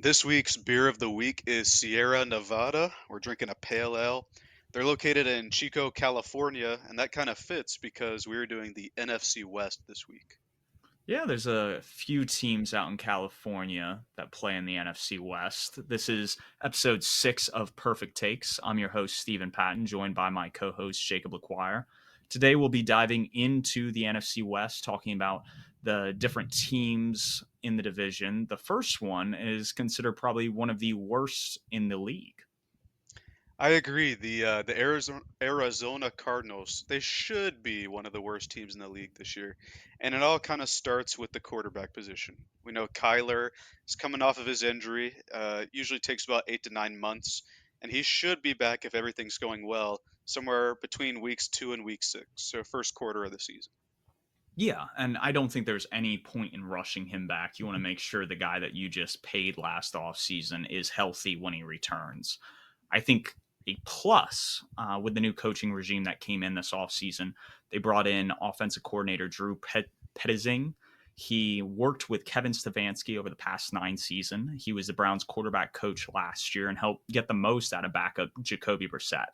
This week's beer of the week is Sierra Nevada. We're drinking a pale ale. They're located in Chico, California, and that kind of fits because we're doing the NFC West this week. Yeah, there's a few teams out in California that play in the NFC West. This is episode 6 of Purrfect Takes. I'm your host, Stephen Patton, joined by my co host, Jacob LaQuire. Today, we'll be diving into the NFC West, talking about the different teams in the division. The first one is considered probably one of the worst in the league. I agree. The Arizona Cardinals, they should be one of the worst teams in the league this year. And it all kind of starts with the quarterback position. We know Kyler is coming off of his injury. Usually takes about 8 to 9 months, and he should be back if everything's going well, somewhere between weeks 2 and week 6, so first quarter of the season. Yeah, and I don't think there's any point in rushing him back. You want to make sure the guy that you just paid last offseason is healthy when he returns. I think a plus with the new coaching regime that came in this offseason, they brought in offensive coordinator Drew Petzing. He worked with Kevin Stefanski over the past 9 seasons. He was the Browns quarterback coach last year and helped get the most out of backup Jacoby Brissett.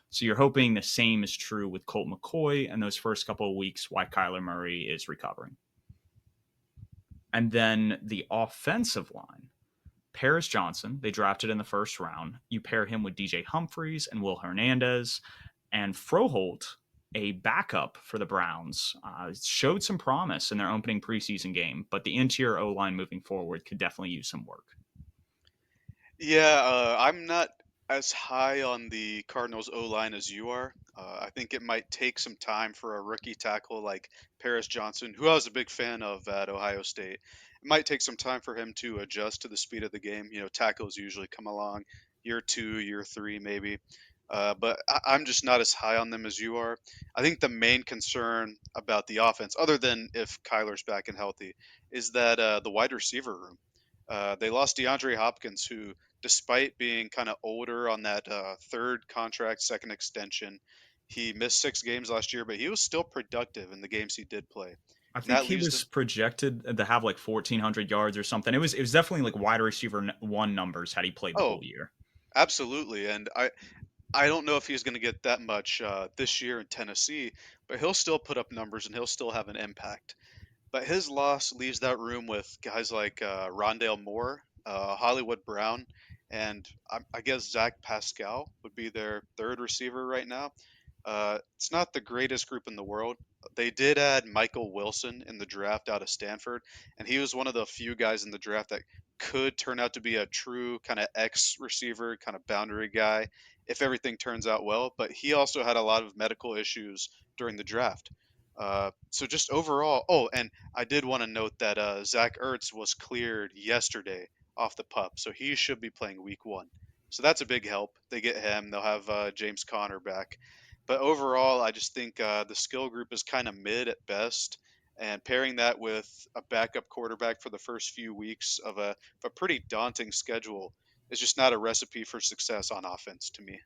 So you're hoping the same is true with Colt McCoy and those first couple of weeks while Kyler Murray is recovering. And then the offensive line. Paris Johnson, they drafted in the first round. You pair him with DJ Humphries and Will Hernandez. And Froholt, a backup for the Browns, showed some promise in their opening preseason game, but the interior O line moving forward could definitely use some work. Yeah, I'm not as high on the Cardinals O line as you are. I think it might take some time for a rookie tackle like Paris Johnson, who I was a big fan of at Ohio State. It might take some time for him to adjust to the speed of the game. You know, tackles usually come along year 2, year 3, maybe. But I'm just not as high on them as you are. I think the main concern about the offense, other than if Kyler's back and healthy, is that the wide receiver room. They lost DeAndre Hopkins, who despite being kind of older on that third contract, second extension. He missed 6 games last year, but he was still productive in the games he did play. I And think that he leaves was them projected to have like 1,400 yards or something. It was definitely like wide receiver one numbers had he played the oh, whole year. absolutely. And I don't know if he's going to get that much this year in Tennessee, but he'll still put up numbers and he'll still have an impact. But his loss leaves that room with guys like Rondale Moore, Hollywood Brown, and I guess Zach Pascal would be their third receiver right now. It's not the greatest group in the world. They did add Michael Wilson in the draft out of Stanford, and he was one of the few guys in the draft that could turn out to be a true kind of X receiver, kind of boundary guy if everything turns out well. But he also had a lot of medical issues during the draft. So just overall, oh, and I did want to note that Zach Ertz was cleared yesterday off the pup, so he should be playing week 1. So that's a big help. They get him. They'll have James Conner back. But overall, I just think the skill group is kind of mid at best. And pairing that with a backup quarterback for the first few weeks of a pretty daunting schedule is just not a recipe for success on offense to me.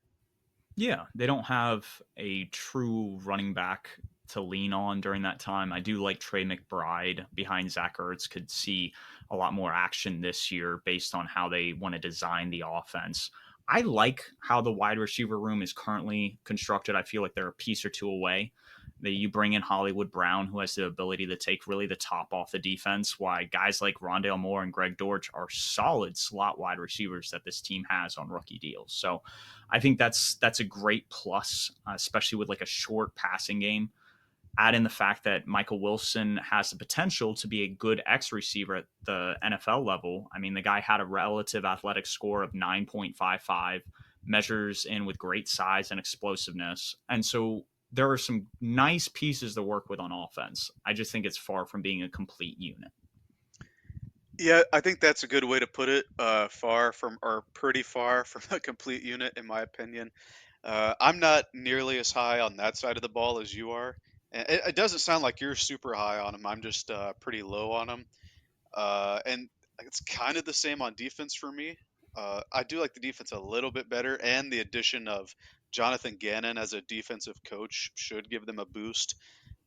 Yeah, they don't have a true running back to lean on during that time. I do like Trey McBride behind Zach Ertz. Could see a lot more action this year based on how they want to design the offense. I like how the wide receiver room is currently constructed. I feel like they're a piece or two away. That you bring in Hollywood Brown, who has the ability to take really the top off the defense, why guys like Rondale Moore and Greg Dortch are solid slot wide receivers that this team has on rookie deals. So I think that's a great plus, especially with like a short passing game. Add in the fact that Michael Wilson has the potential to be a good X receiver at the NFL level. I mean, the guy had a relative athletic score of 9.55, measures in with great size and explosiveness. And so there are some nice pieces to work with on offense. I just think it's far from being a complete unit. Yeah, I think that's a good way to put it. Far from, or pretty far from a complete unit, in my opinion. I'm not nearly as high on that side of the ball as you are. And it doesn't sound like you're super high on him. I'm just pretty low on him. And it's kind of the same on defense for me. I do like the defense a little bit better, and the addition of Jonathan Gannon as a defensive coach should give them a boost.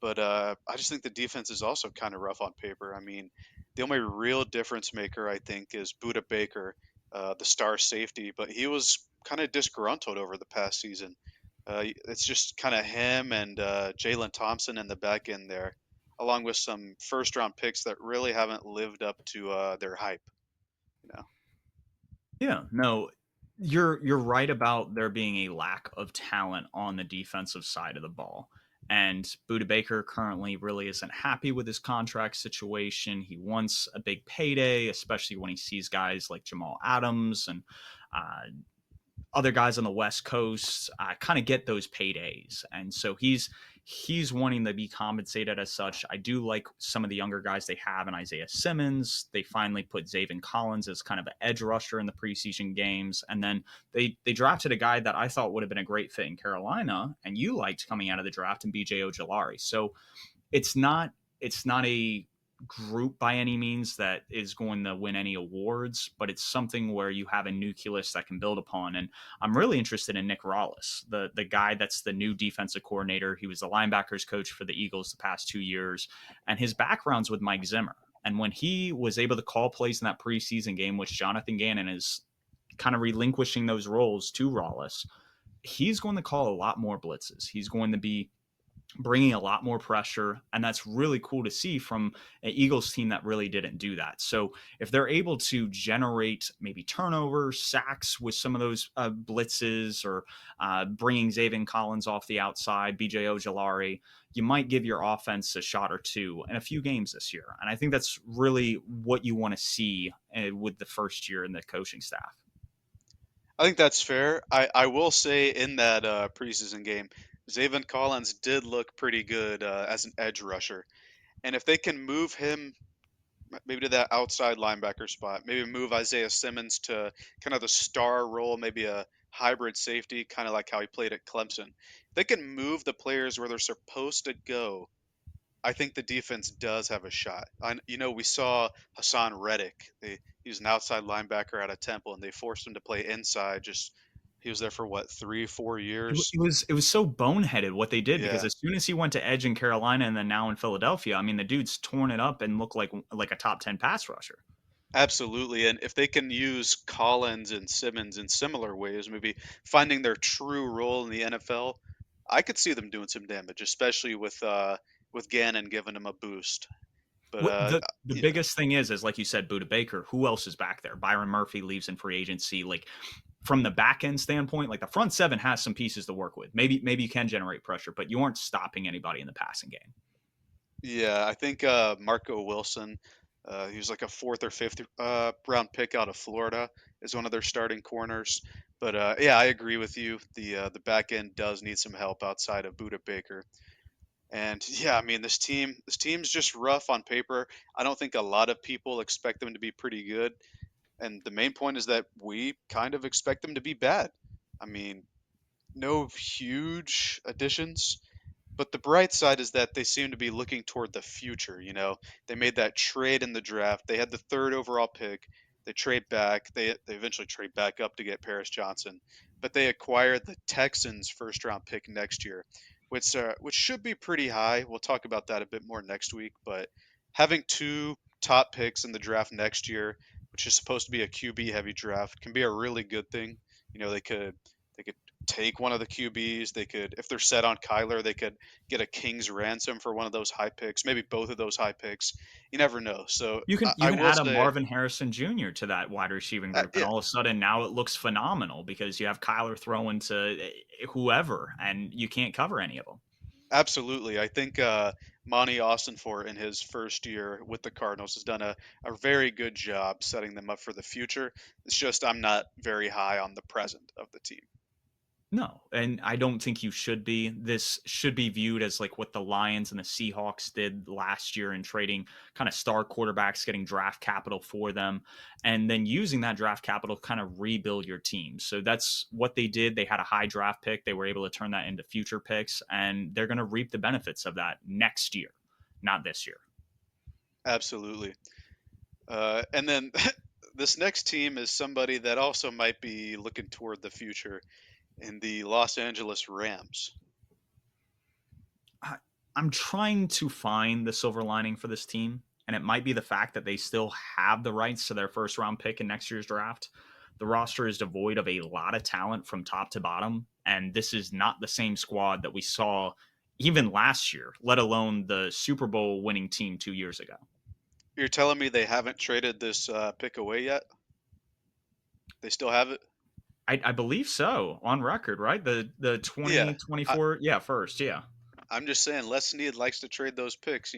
But I just think the defense is also kind of rough on paper. I mean, the only real difference maker, I think, is Buda Baker. the star safety, but he was kind of disgruntled over the past season. It's just kind of him and Jalen Thompson in the back end there, along with some first round picks that really haven't lived up to their hype. You know. Yeah, no, you're right about there being a lack of talent on the defensive side of the ball. And Buda Baker currently really isn't happy with his contract situation. He wants a big payday, especially when he sees guys like Jamal Adams and uh, other guys on the West Coast kind of get those paydays, and so he's wanting to be compensated as such. I do like some of the younger guys they have in Isaiah Simmons. They finally put Zaven Collins as kind of an edge rusher in the preseason games, and then they drafted a guy that I thought would have been a great fit in Carolina, and you liked coming out of the draft in BJ Ojolari. So it's not a group by any means that is going to win any awards, but it's something where you have a nucleus that can build upon. And I'm really interested in Nick Rawlis, the guy that's the new defensive coordinator. He was the linebackers coach for the Eagles the past 2 years, and his background's with Mike Zimmer. And when he was able to call plays in that preseason game, which Jonathan Gannon is kind of relinquishing those roles to Rawlis, he's going to call a lot more blitzes. He's going to be bringing a lot more pressure, and that's really cool to see from an Eagles team that really didn't do that. So if they're able to generate maybe turnovers, sacks with some of those blitzes, or bringing Zaven Collins off the outside, BJ Ojolari, you might give your offense a shot or two in a few games this year. And I think that's really what you want to see with the first year in the coaching staff. I think that's fair. I will say in that preseason game, Zaven Collins did look pretty good as an edge rusher, and if they can move him maybe to that outside linebacker spot, maybe move Isaiah Simmons to kind of the star role, maybe a hybrid safety, kind of like how he played at Clemson. If they can move the players where they're supposed to go, I think the defense does have a shot. We saw Hassan Reddick. He was an outside linebacker out of Temple, and they forced him to play inside. Just he was there for what 3, 4 years. It was so boneheaded what they did, because Yeah, as soon as he went to edge in Carolina and then now in Philadelphia, I mean, the dude's torn it up and looked like a top 10 pass rusher. absolutely. And if they can use Collins and Simmons in similar ways, maybe finding their true role in the NFL, I could see them doing some damage, especially with Gannon giving them a boost. But The you know, biggest thing is like you said, Buda Baker. Who else is back there? Byron Murphy leaves in free agency. Like, from the back end standpoint, like the front seven has some pieces to work with. Maybe you can generate pressure, but you aren't stopping anybody in the passing game. yeah, I think Marco Wilson, he was like a fourth or fifth round pick out of Florida, is one of their starting corners. But yeah, I agree with you. The back end does need some help outside of Buda Baker. And yeah, I mean this team's just rough on paper. I don't think a lot of people expect them to be pretty good. And the main point is that we kind of expect them to be bad. I mean, no huge additions, but the bright side is that they seem to be looking toward the future. They made that trade in the draft. They had the third overall pick. They trade back. They eventually trade back up to get Paris Johnson, but they acquired the Texans' first round pick next year, which should be pretty high. We'll talk about that a bit more next week. But having two top picks in the draft next year, which is supposed to be a QB heavy draft, can be a really good thing. They could take one of the QBs. They could, if they're set on Kyler, they could get a king's ransom for one of those high picks, maybe both of those high picks. You never know. So You can I, you I can will add a say, Marvin Harrison Jr. to that wide receiving group, and yeah, all of a sudden now it looks phenomenal because you have Kyler throwing to whoever, and you can't cover any of them. absolutely. I think Monty Austinfort in his first year with the Cardinals has done a very good job setting them up for the future. It's just I'm not very high on the present of the team. No, and I don't think you should be. This should be viewed as like what the Lions and the Seahawks did last year in trading kind of star quarterbacks, getting draft capital for them, and then using that draft capital to kind of rebuild your team. So that's what they did. They had a high draft pick. They were able to turn that into future picks, and they're going to reap the benefits of that next year, not this year. Absolutely. And then this next team is somebody that also might be looking toward the future in the Los Angeles Rams. I, I'm trying to find the silver lining for this team, and it might be the fact that they still have the rights to their first round pick in next year's draft. the roster is devoid of a lot of talent from top to bottom, and this is not the same squad that we saw even last year, let alone the Super Bowl winning team 2 years ago. You're telling me they haven't traded this pick away yet? They still have it? I believe so on record, right? The Yeah. I, 2024, yeah, first, yeah. I'm just saying, Les Snead likes to trade those picks.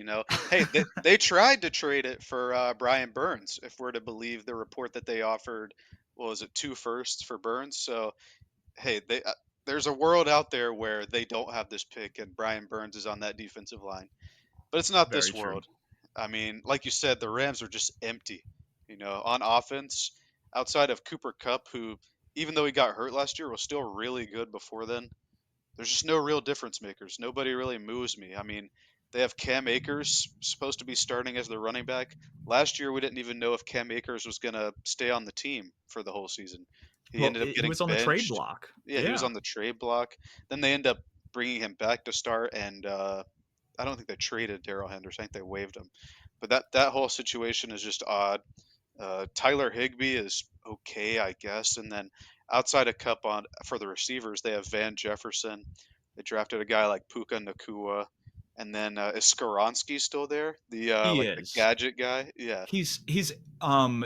Hey, they tried to trade it for Brian Burns, if we're to believe the report that they offered. What was it, two firsts for Burns? So hey, there's a world out there where they don't have this pick, and Brian Burns is on that defensive line. But it's not this Very true. world. I mean, like you said, the Rams are just empty. On offense, outside of Cooper Cup, who, even though he got hurt last year, was still really good before then. There's just no real difference makers. Nobody really moves me. I mean, they have Cam Akers supposed to be starting as their running back. Last year, we didn't even know if Cam Akers was going to stay on the team for the whole season. He Well, ended up he getting was on the trade benched. block. Yeah, he was Yeah. on the trade block. Then they end up bringing him back to start, and I don't think they traded Daryl Henderson. I think they waived him. But that whole situation is just odd. Tyler Higbee is okay, I guess. And then outside of Cup on for the receivers, they have Van Jefferson. They drafted a guy like Puka Nakua. And then is Skoronski still there? The He like the is. gadget guy? Yeah. He's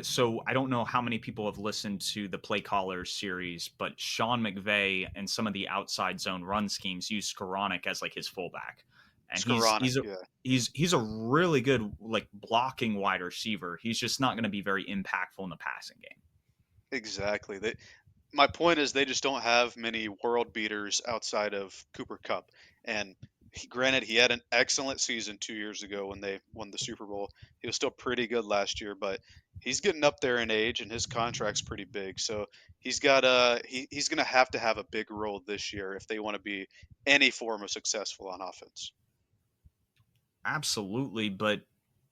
so I don't know how many people have listened to the Play Callers series, but Sean McVay and some of the outside zone run schemes use Skoranek as like his fullback. And Skowronek, yeah. he's a really good like blocking wide receiver. He's just not going to be very impactful in the passing game. Exactly. My point is they just don't have many world beaters outside of Cooper Cup. And granted, he had an excellent season 2 years ago when they won the Super Bowl. He was still pretty good last year, but he's getting up there in age, and his contract's pretty big. So he's going to have a big role this year if they want to be any form of successful on offense. Absolutely, but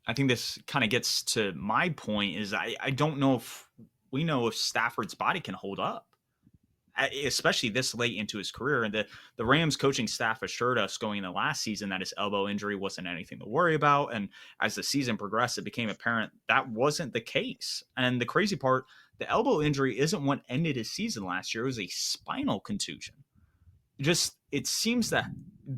I think this kind of gets to my point is I don't know if we know if Stafford's body can hold up, especially this late into his career. And the Rams coaching staff assured us going into last season that his elbow injury wasn't anything to worry about. And as the season progressed, it became apparent that wasn't the case. And the crazy part, the elbow injury isn't what ended his season last year. It was a spinal contusion. Just it seems to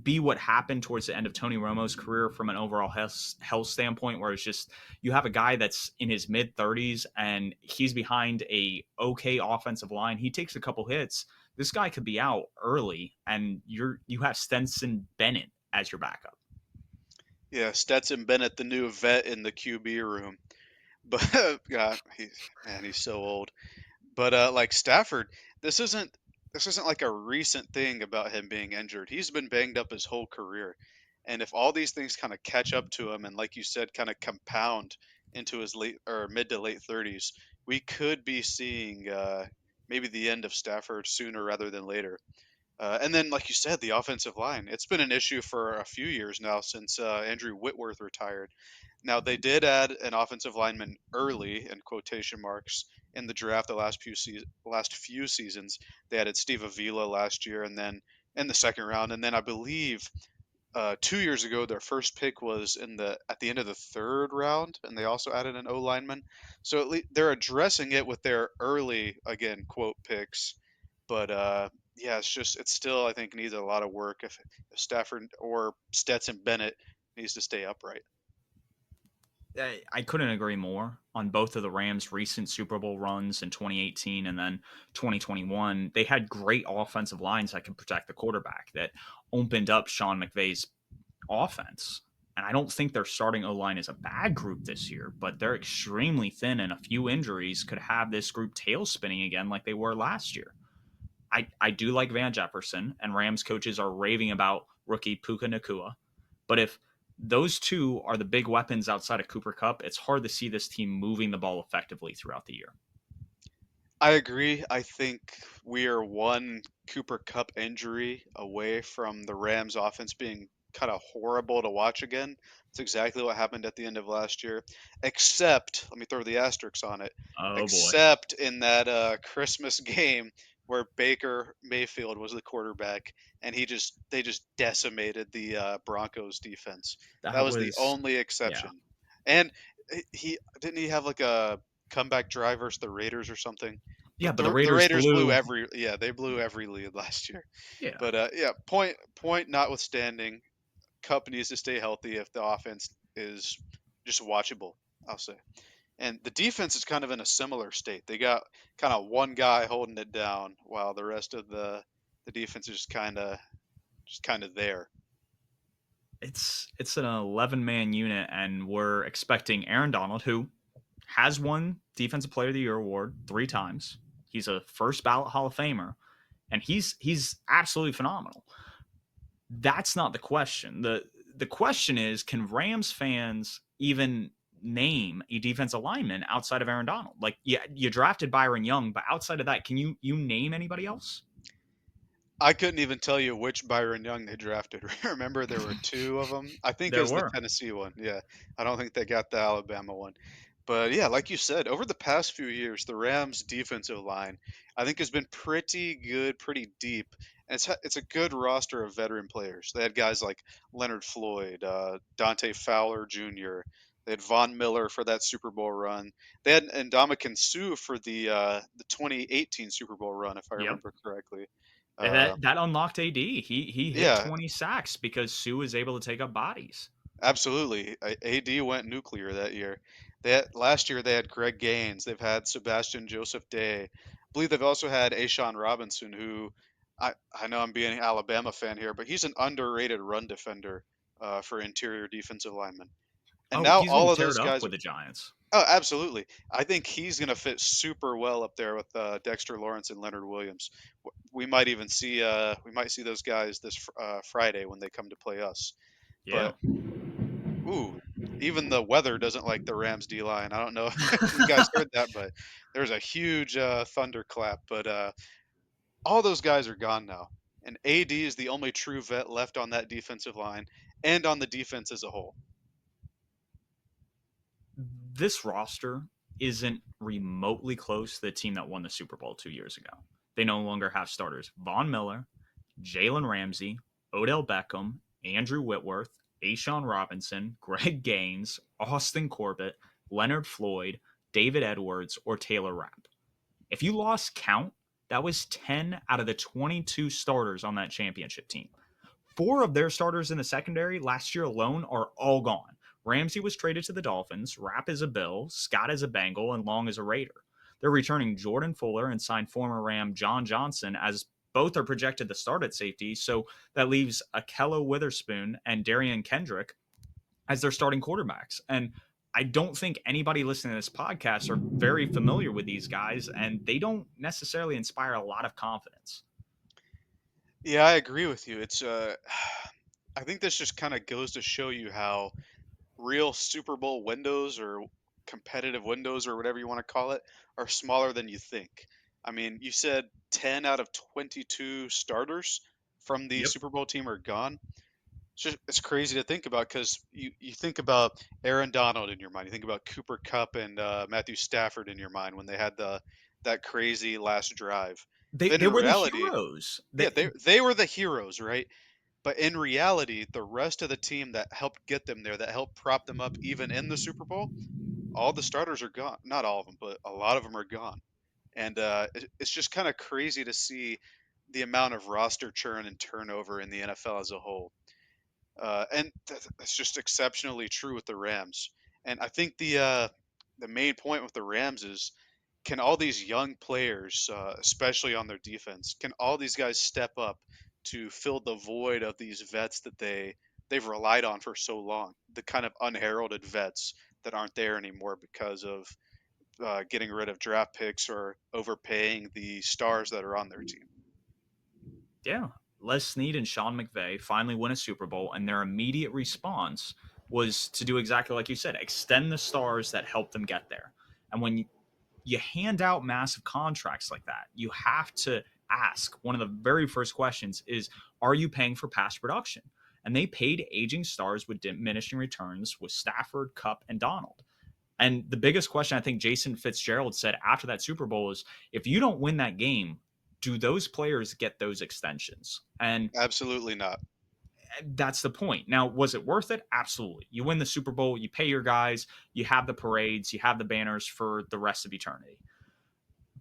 be what happened towards the end of Tony Romo's career from an overall health standpoint, where it's just you have a guy that's in his mid 30s and he's behind a okay offensive line. He takes a couple hits. This guy could be out early, and you have Stenson Bennett as your backup. Yeah, Stetson Bennett, the new vet in the QB room. But God, he's so old. But like Stafford, this isn't this isn't like a recent thing about him being injured. He's been banged up his whole career. And if all these things kind of catch up to him and like you said kind of compound into his late or mid to late 30s, we could be seeing maybe the end of Stafford sooner rather than later. And then, like you said, the offensive line. It's been an issue for a few years now since Andrew Whitworth retired. Now, they did add an offensive lineman early, in quotation marks, in the draft the last few seasons. They added Steve Avila last year and then in the second round. And then I believe 2 years ago, their first pick was at the end of the third round, and they also added an O lineman. So they're addressing it with their early, again, quote picks. But yeah, it's still I think needs a lot of work if Stafford or Stetson Bennett needs to stay upright. I couldn't agree more on both of the Rams' recent Super Bowl runs in 2018 and then 2021. They had great offensive lines that could protect the quarterback that opened up Sean McVay's offense. And I don't think their starting O line is a bad group this year, but they're extremely thin, and a few injuries could have this group tail spinning again like they were last year. I do like Van Jefferson, and Rams coaches are raving about rookie Puka Nakua. But if those two are the big weapons outside of Cooper Cup, it's hard to see this team moving the ball effectively throughout the year. I agree. I think we are one Cooper Cup injury away from the Rams offense being kind of horrible to watch again. It's exactly what happened at the end of last year. Except, let me throw the asterisks on it. Oh boy. Except in that Christmas game where Baker Mayfield was the quarterback and they just decimated the Broncos defense. That That was the was, only yeah. exception. And he didn't he have like a comeback drive versus the Raiders or something? Yeah, but the The Raiders Raiders blew blew. they blew every lead last year. Yeah, But yeah, point notwithstanding, Cup needs to stay healthy if the offense is just watchable, I'll say. And the defense is kind of in a similar state. They got kind of one guy holding it down while the rest of the defense is just kind of there. it's an 11-man unit, and we're expecting Aaron Donald, who has won Defensive Player of the Year award 3 times. He's a first ballot Hall of Famer, and he's absolutely phenomenal. That's not the question. The question is, can Rams fans even name a defensive lineman outside of Aaron Donald? Like, yeah, you drafted Byron Young, but outside of that, can you name anybody else? I couldn't even tell you which Byron Young they drafted. Remember, there were two of them. I think it There was the were. Tennessee one. Yeah, I don't think they got the Alabama one. But yeah, like you said, over the past few years, the Rams' defensive line, I think, has been pretty good, pretty deep, and it's a good roster of veteran players. They had guys like Leonard Floyd, Dante Fowler Jr. They had Von Miller for that Super Bowl run. They had Ndamukong Suh for the 2018 Super Bowl run, if I Yep. remember correctly. Uh, That unlocked AD. He hit yeah, 20 sacks because Sue was able to take up bodies. absolutely. AD went nuclear that year. Last year they had Greg Gaines. They've had Sebastian Joseph Day. I believe they've also had Ashawn Robinson, who I know I'm being an Alabama fan here, but he's an underrated run defender for interior defensive linemen. And Oh, now he's going all to of tear those it up guys with are. the Giants. Oh, absolutely. I think he's going to fit super well up there with Dexter Lawrence and Leonard Williams. We might see those guys this Friday when they come to play us. Yeah. But ooh, even the weather doesn't like the Rams D line. I don't know if you guys heard that, but there's a huge thunderclap. But all those guys are gone now, and AD is the only true vet left on that defensive line and on the defense as a whole. This roster isn't remotely close to the team that won the Super Bowl 2 years ago. They no longer have starters. Von Miller, Jalen Ramsey, Odell Beckham, Andrew Whitworth, Ashawn Robinson, Greg Gaines, Austin Corbett, Leonard Floyd, David Edwards, or Taylor Rapp. If you lost count, that was 10 out of the 22 starters on that championship team. 4 of their starters in the secondary last year alone are all gone. Ramsey was traded to the Dolphins, Rapp is a Bill, Scott is a Bengal, and Long is a Raider. They're returning Jordan Fuller and signed former Ram John Johnson, as both are projected to start at safety. So that leaves Akello Witherspoon and Darian Kendrick as their starting quarterbacks. And I don't think anybody listening to this podcast are very familiar with these guys, and they don't necessarily inspire a lot of confidence. Yeah, I agree with you. It's I think this just kind of goes to show you how real Super Bowl windows or competitive windows or whatever you want to call it are smaller than you think. I mean, you said 10 out of 22 starters from the Yep. Super Bowl team are gone. It's crazy to think about because you think about Aaron Donald in your mind, you think about Cooper Cup and Matthew Stafford in your mind when they had that crazy last drive. But They in were the reality, heroes. yeah, they were the heroes, right? But in reality, the rest of the team that helped get them there, that helped prop them up even in the Super Bowl, all the starters are gone. Not all of them, but a lot of them are gone. And it's just kind of crazy to see the amount of roster churn and turnover in the NFL as a whole. And that's just exceptionally true with the Rams. And I think the main point with the Rams is, can all these young players, especially on their defense, can all these guys step up to fill the void of these vets that they've relied on for so long, the kind of unheralded vets that aren't there anymore because of getting rid of draft picks or overpaying the stars that are on their team. Yeah. Les Snead and Sean McVay finally win a Super Bowl, and their immediate response was to do exactly like you said, extend the stars that helped them get there. And when you hand out massive contracts like that, you have to ask one of the very first questions is, are you paying for past production? And they paid aging stars with diminishing returns with Stafford, Cup, and Donald. And the biggest question I think Jason Fitzgerald said after that Super Bowl is, if you don't win that game, do those players get those extensions? And Absolutely not. that's the point. Now, was it worth it? Absolutely. You win the Super Bowl, you pay your guys, you have the parades, you have the banners for the rest of eternity.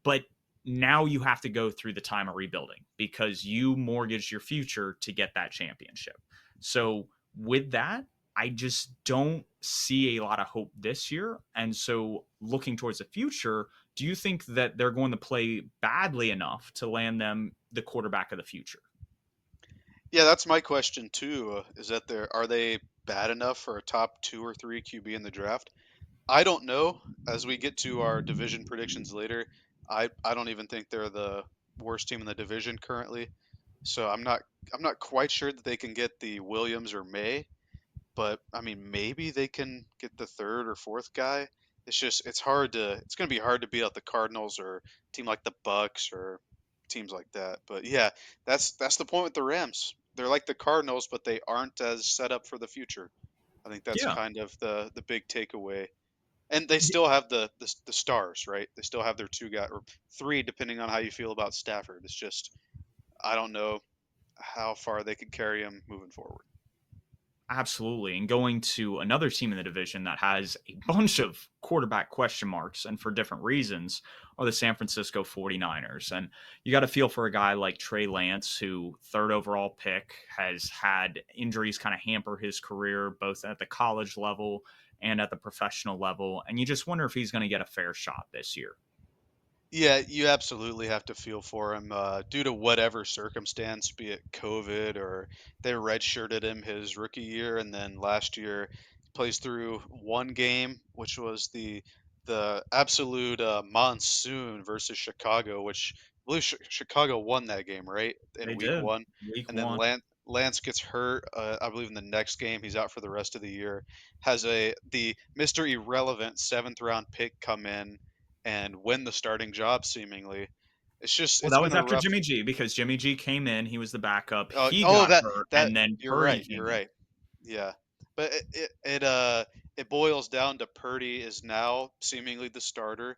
But now you have to go through the time of rebuilding because you mortgaged your future to get that championship. So with that, I just don't see a lot of hope this year. And so looking towards the future, do you think that they're going to play badly enough to land them the quarterback of the future? Yeah, that's my question too. Is that are they bad enough for a top 2 or 3 QB in the draft? I don't know. As we get to our division predictions later, I don't even think they're the worst team in the division currently. So I'm not quite sure that they can get the Williams or May, but I mean maybe they can get the third or fourth guy. It's going to be hard to beat out the Cardinals or a team like the Bucks or teams like that. But yeah, that's the point with the Rams. They're like the Cardinals, but they aren't as set up for the future. I think that's Yeah. kind of the big takeaway. And they still have the stars, right? They still have their two guy or three, depending on how you feel about Stafford. It's just I don't know how far they could carry him moving forward. Absolutely. And going to another team in the division that has a bunch of quarterback question marks and for different reasons are the San Francisco 49ers. And you got to feel for a guy like Trey Lance, who third overall pick has had injuries kind of hamper his career, both at the college level and at the professional level. And you just wonder if he's going to get a fair shot this year. Yeah, you absolutely have to feel for him due to whatever circumstance, be it COVID or they redshirted him his rookie year, and then last year he plays through one game, which was the absolute monsoon versus Chicago, which I believe Chicago won that game, right, in They week did. one, Week and then one. Lance gets hurt. I believe in the next game he's out for the rest of the year. Has the Mr. Irrelevant seventh round pick come in and win the starting job seemingly. Well, It's that been was a after rough. Jimmy G because Jimmy G came in. He was the backup. Oh, He oh, got that hurt, that and then you're Purdy right. You're came in. right. Yeah, but it boils down to Purdy is now seemingly the starter,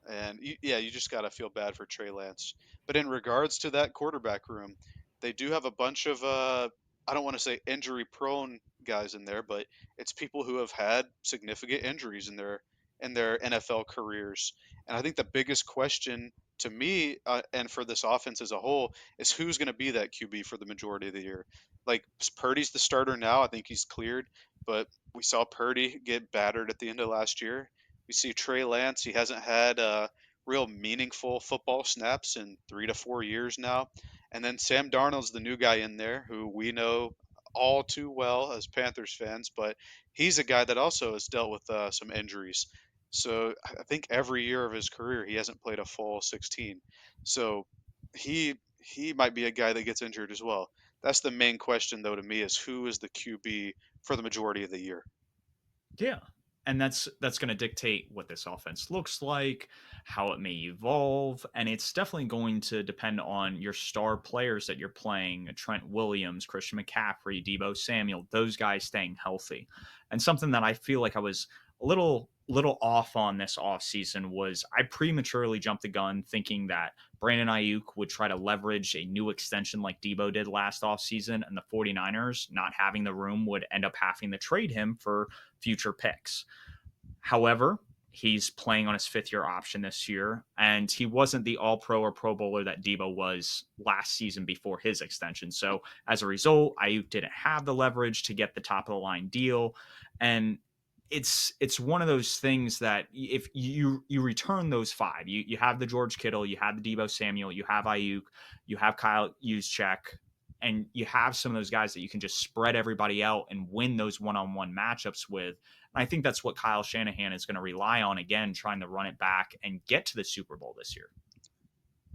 and yeah, you just got to feel bad for Trey Lance. But in regards to that quarterback room, they do have a bunch of I don't want to say injury prone guys in there, but it's people who have had significant injuries in their NFL careers. And I think the biggest question to me and for this offense as a whole is who's going to be that QB for the majority of the year. Like Purdy's the starter now. I think he's cleared, but we saw Purdy get battered at the end of last year. We see Trey Lance. He hasn't had real meaningful football snaps in 3 to 4 years now. And then Sam Darnold's the new guy in there who we know all too well as Panthers fans, but he's a guy that also has dealt with some injuries. So I think every year of his career he hasn't played a full 16. So he might be a guy that gets injured as well. That's the main question though to me is who is the QB for the majority of the year. Yeah. And that's going to dictate what this offense looks like, how it may evolve, and it's definitely going to depend on your star players that you're playing, Trent Williams, Christian McCaffrey, Debo Samuel, those guys staying healthy. And something that I feel like I was a little off on this offseason was I prematurely jumped the gun thinking that Brandon Ayuk would try to leverage a new extension like Debo did last offseason, and the 49ers not having the room would end up having to trade him for future picks. However, he's playing on his fifth year option this year, and he wasn't the all pro or pro bowler that Debo was last season before his extension. So as a result, Ayuk didn't have the leverage to get the top of the line deal. And it's one of those things that if you return those five, you have the George Kittle, you have the Debo Samuel, you have Ayuk, you have Kyle Juszczyk, and you have some of those guys that you can just spread everybody out and win those one-on-one matchups with. And I think that's what Kyle Shanahan is going to rely on again, trying to run it back and get to the Super Bowl this year.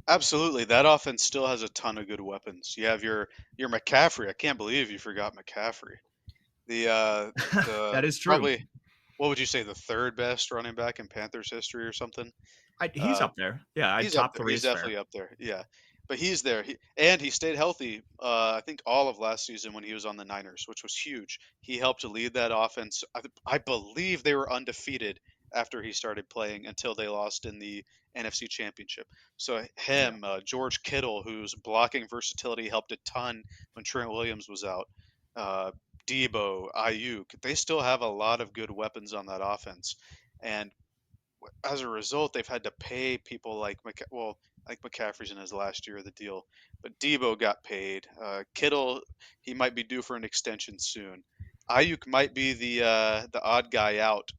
Absolutely. That offense still has a ton of good weapons. You have your McCaffrey. I can't believe you forgot McCaffrey. The That is true. probably what would you say the third best running back in Panthers history or something? He's Uh, up there. Yeah, I'd He's up top there. three He's is fair. definitely up there. Yeah, but he's there. And he stayed healthy. I think all of last season when he was on the Niners, which was huge. He helped to lead that offense. I believe they were undefeated after he started playing until they lost in the NFC Championship. So Yeah. him, George Kittle, whose blocking versatility helped a ton when Trent Williams was out. Uh, Debo, Ayuk, they still have a lot of good weapons on that offense, and as a result, they've had to pay people like well, I think McCaffrey's in his last year of the deal, but Debo got paid. Kittle, he might be due for an extension soon. Ayuk might be the odd guy out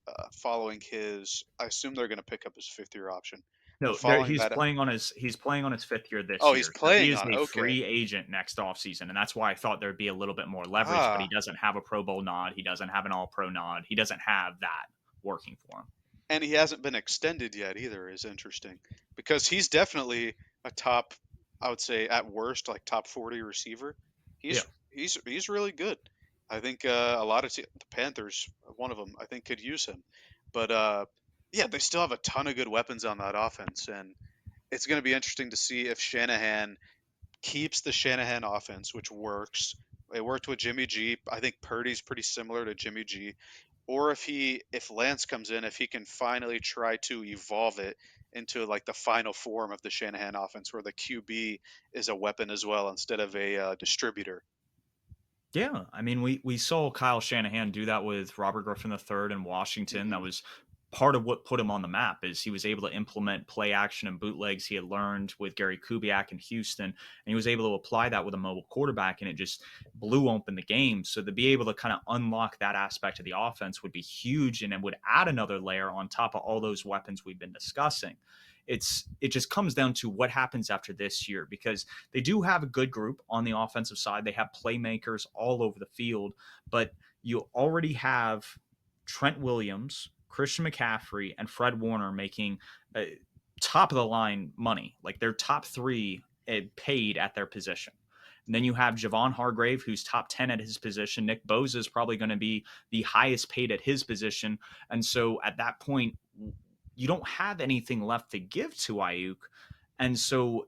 following his. I assume they're going to pick up his fifth year option, but No, following he's that, playing on his fifth year this oh, he's year. So he playing is on. a Okay, free agent next offseason. And that's why I thought there'd be a little bit more leverage, but he ah, doesn't have a Pro Bowl nod. He doesn't have an all pro nod. He doesn't have that working for him. and he hasn't been extended yet either. Is interesting because he's definitely a top. I would say at worst like top 40 receiver. Yeah. He's really good. I think a lot of the Panthers, one of them, I think could use him. But yeah, they still have a ton of good weapons on that offense, and it's going to be interesting to see if Shanahan keeps the Shanahan offense, which works. It worked with Jimmy G. I think Purdy's pretty similar to Jimmy G. Or if Lance comes in, if he can finally try to evolve it into like the final form of the Shanahan offense, where the QB is a weapon as well instead of a distributor. Yeah, I mean, we saw Kyle Shanahan do that with Robert Griffin III in Washington. That Hmm. was part of what put him on the map is he was able to implement play action and bootlegs he had learned with Gary Kubiak in Houston, and he was able to apply that with a mobile quarterback, and it just blew open the game. So to be able to kind of unlock that aspect of the offense would be huge, and it would add another layer on top of all those weapons we've been discussing. It just comes down to what happens after this year because they do have a good group on the offensive side. They have playmakers all over the field, but you already have Trent Williams, Christian McCaffrey, and Fred Warner making top of the line money. Like they're top three paid at their position. And then you have Javon Hargrave, who's top 10 at his position. Nick Bosa is probably going to be the highest paid at his position. And so at that point, you don't have anything left to give to Ayuk. And so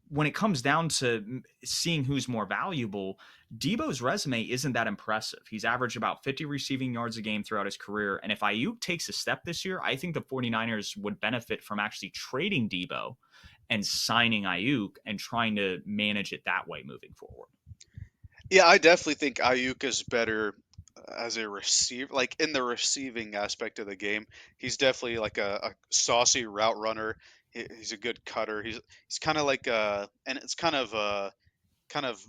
when it comes down to seeing who's more valuable, Debo's resume isn't that impressive. He's averaged about 50 receiving yards a game throughout his career. And if Ayuk takes a step this year, I think the 49ers would benefit from actually trading Debo and signing Ayuk and trying to manage it that way moving forward. Yeah, I definitely think Ayuk is better as a receiver, like in the receiving aspect of the game. He's definitely like a saucy route runner. He's a good cutter. He's kind of like and it's kind of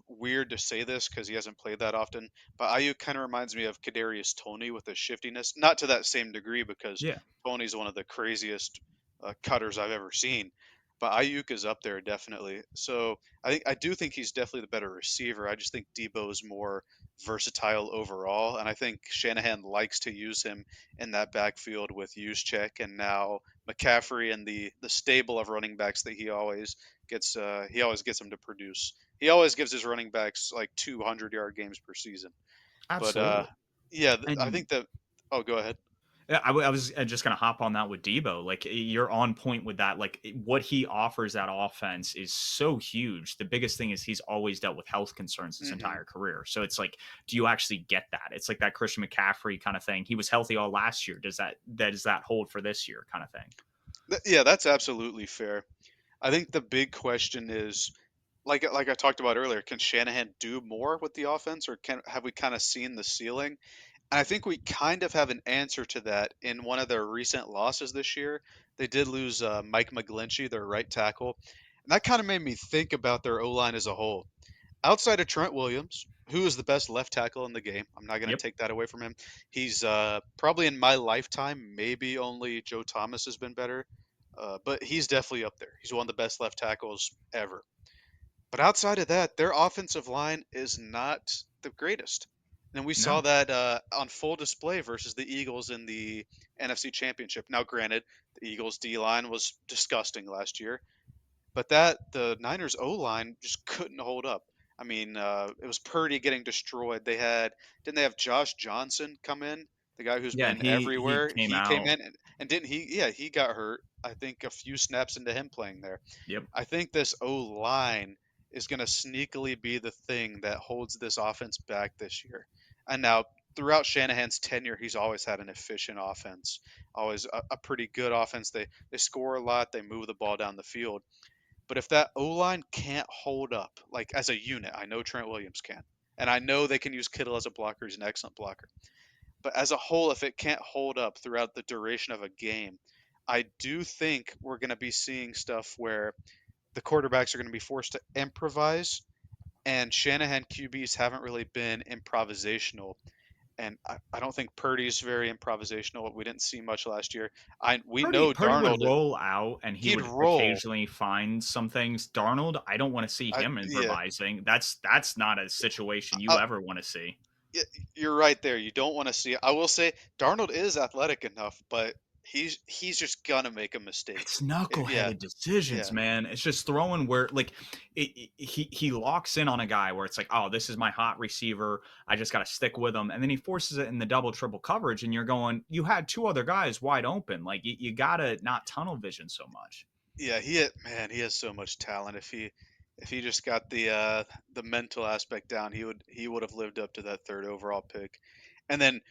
weird to say this because he hasn't played that often, but Ayuk kind of reminds me of Kadarius Toney with his shiftiness. Not to that same degree because Yeah, Toney's one of the craziest cutters I've ever seen, but Ayuk is up there definitely. So I do think he's definitely the better receiver. I just think Debo is more versatile overall, and I think Shanahan likes to use him in that backfield with Juszczyk and now McCaffrey and the stable of running backs that he always gets them to produce. He always gives his running backs like 200-yard games per season. But absolutely. yeah, I And think that. Oh, go ahead. yeah, I was just gonna hop on that with Debo. Like you're on point with that. Like what he offers that offense is so huge. The biggest thing is he's always dealt with health concerns his Hmm. entire career. So it's like, do you actually get that? It's like that Christian McCaffrey kind of thing. He was healthy all last year. Does that hold for this year, kind of thing? Yeah, that's absolutely fair. I think the big question is, like I talked about earlier, can Shanahan do more with the offense, or can have we kind of seen the ceiling? And I think we kind of have an answer to that in one of their recent losses this year. They did lose Mike McGlinchey, their right tackle, and that kind of made me think about their O line as a whole. Outside of Trent Williams, who is the best left tackle in the game, I'm not going to Yep. take that away from him. He's probably in my lifetime, maybe only Joe Thomas has been better, but he's definitely up there. He's one of the best left tackles ever. But outside of that, their offensive line is not the greatest. And we saw No. that on full display versus the Eagles in the NFC Championship. Now, granted, the Eagles' D line was disgusting last year, but the Niners O line just couldn't hold up. I mean, it was Purdy getting destroyed. Didn't they have Josh Johnson come in, the guy who's Yeah, and been he everywhere? came He came out. in and didn't he? Yeah, he got hurt. I think a few snaps into him playing there. Yep. I think this O line is going to sneakily be the thing that holds this offense back this year. And now, throughout Shanahan's tenure, he's always had an efficient offense, always a pretty good offense. They score a lot, they move the ball down the field. But if that O line can't hold up, like as a unit, I know Trent Williams can, and I know they can use Kittle as a blocker. He's an excellent blocker. But as a whole, if it can't hold up throughout the duration of a game, I do think we're going to be seeing stuff where the quarterbacks are going to be forced to improvise, and Shanahan QBs haven't really been improvisational. And I don't think Purdy's very improvisational. We didn't see much last year. We know Purdy would Darnold, roll out and he he'd would roll. occasionally find some things. Darnold, I don't want to see him Yeah, improvising. That's not a situation you I, ever want to see. you're right there. You don't want to see. I will say Darnold is athletic enough, but he's just gonna make a mistake. It's Yeah, knuckleheaded decisions, yeah, man. It's just throwing where like he locks in on a guy where it's like, oh, this is my hot receiver. I just got to stick with him, and then he forces it in the double triple coverage, and you're going, you had two other guys wide open. Like you gotta not tunnel vision so much. yeah. Man, he has so much talent. If he just got the mental aspect down, he would have lived up to that third overall pick. And then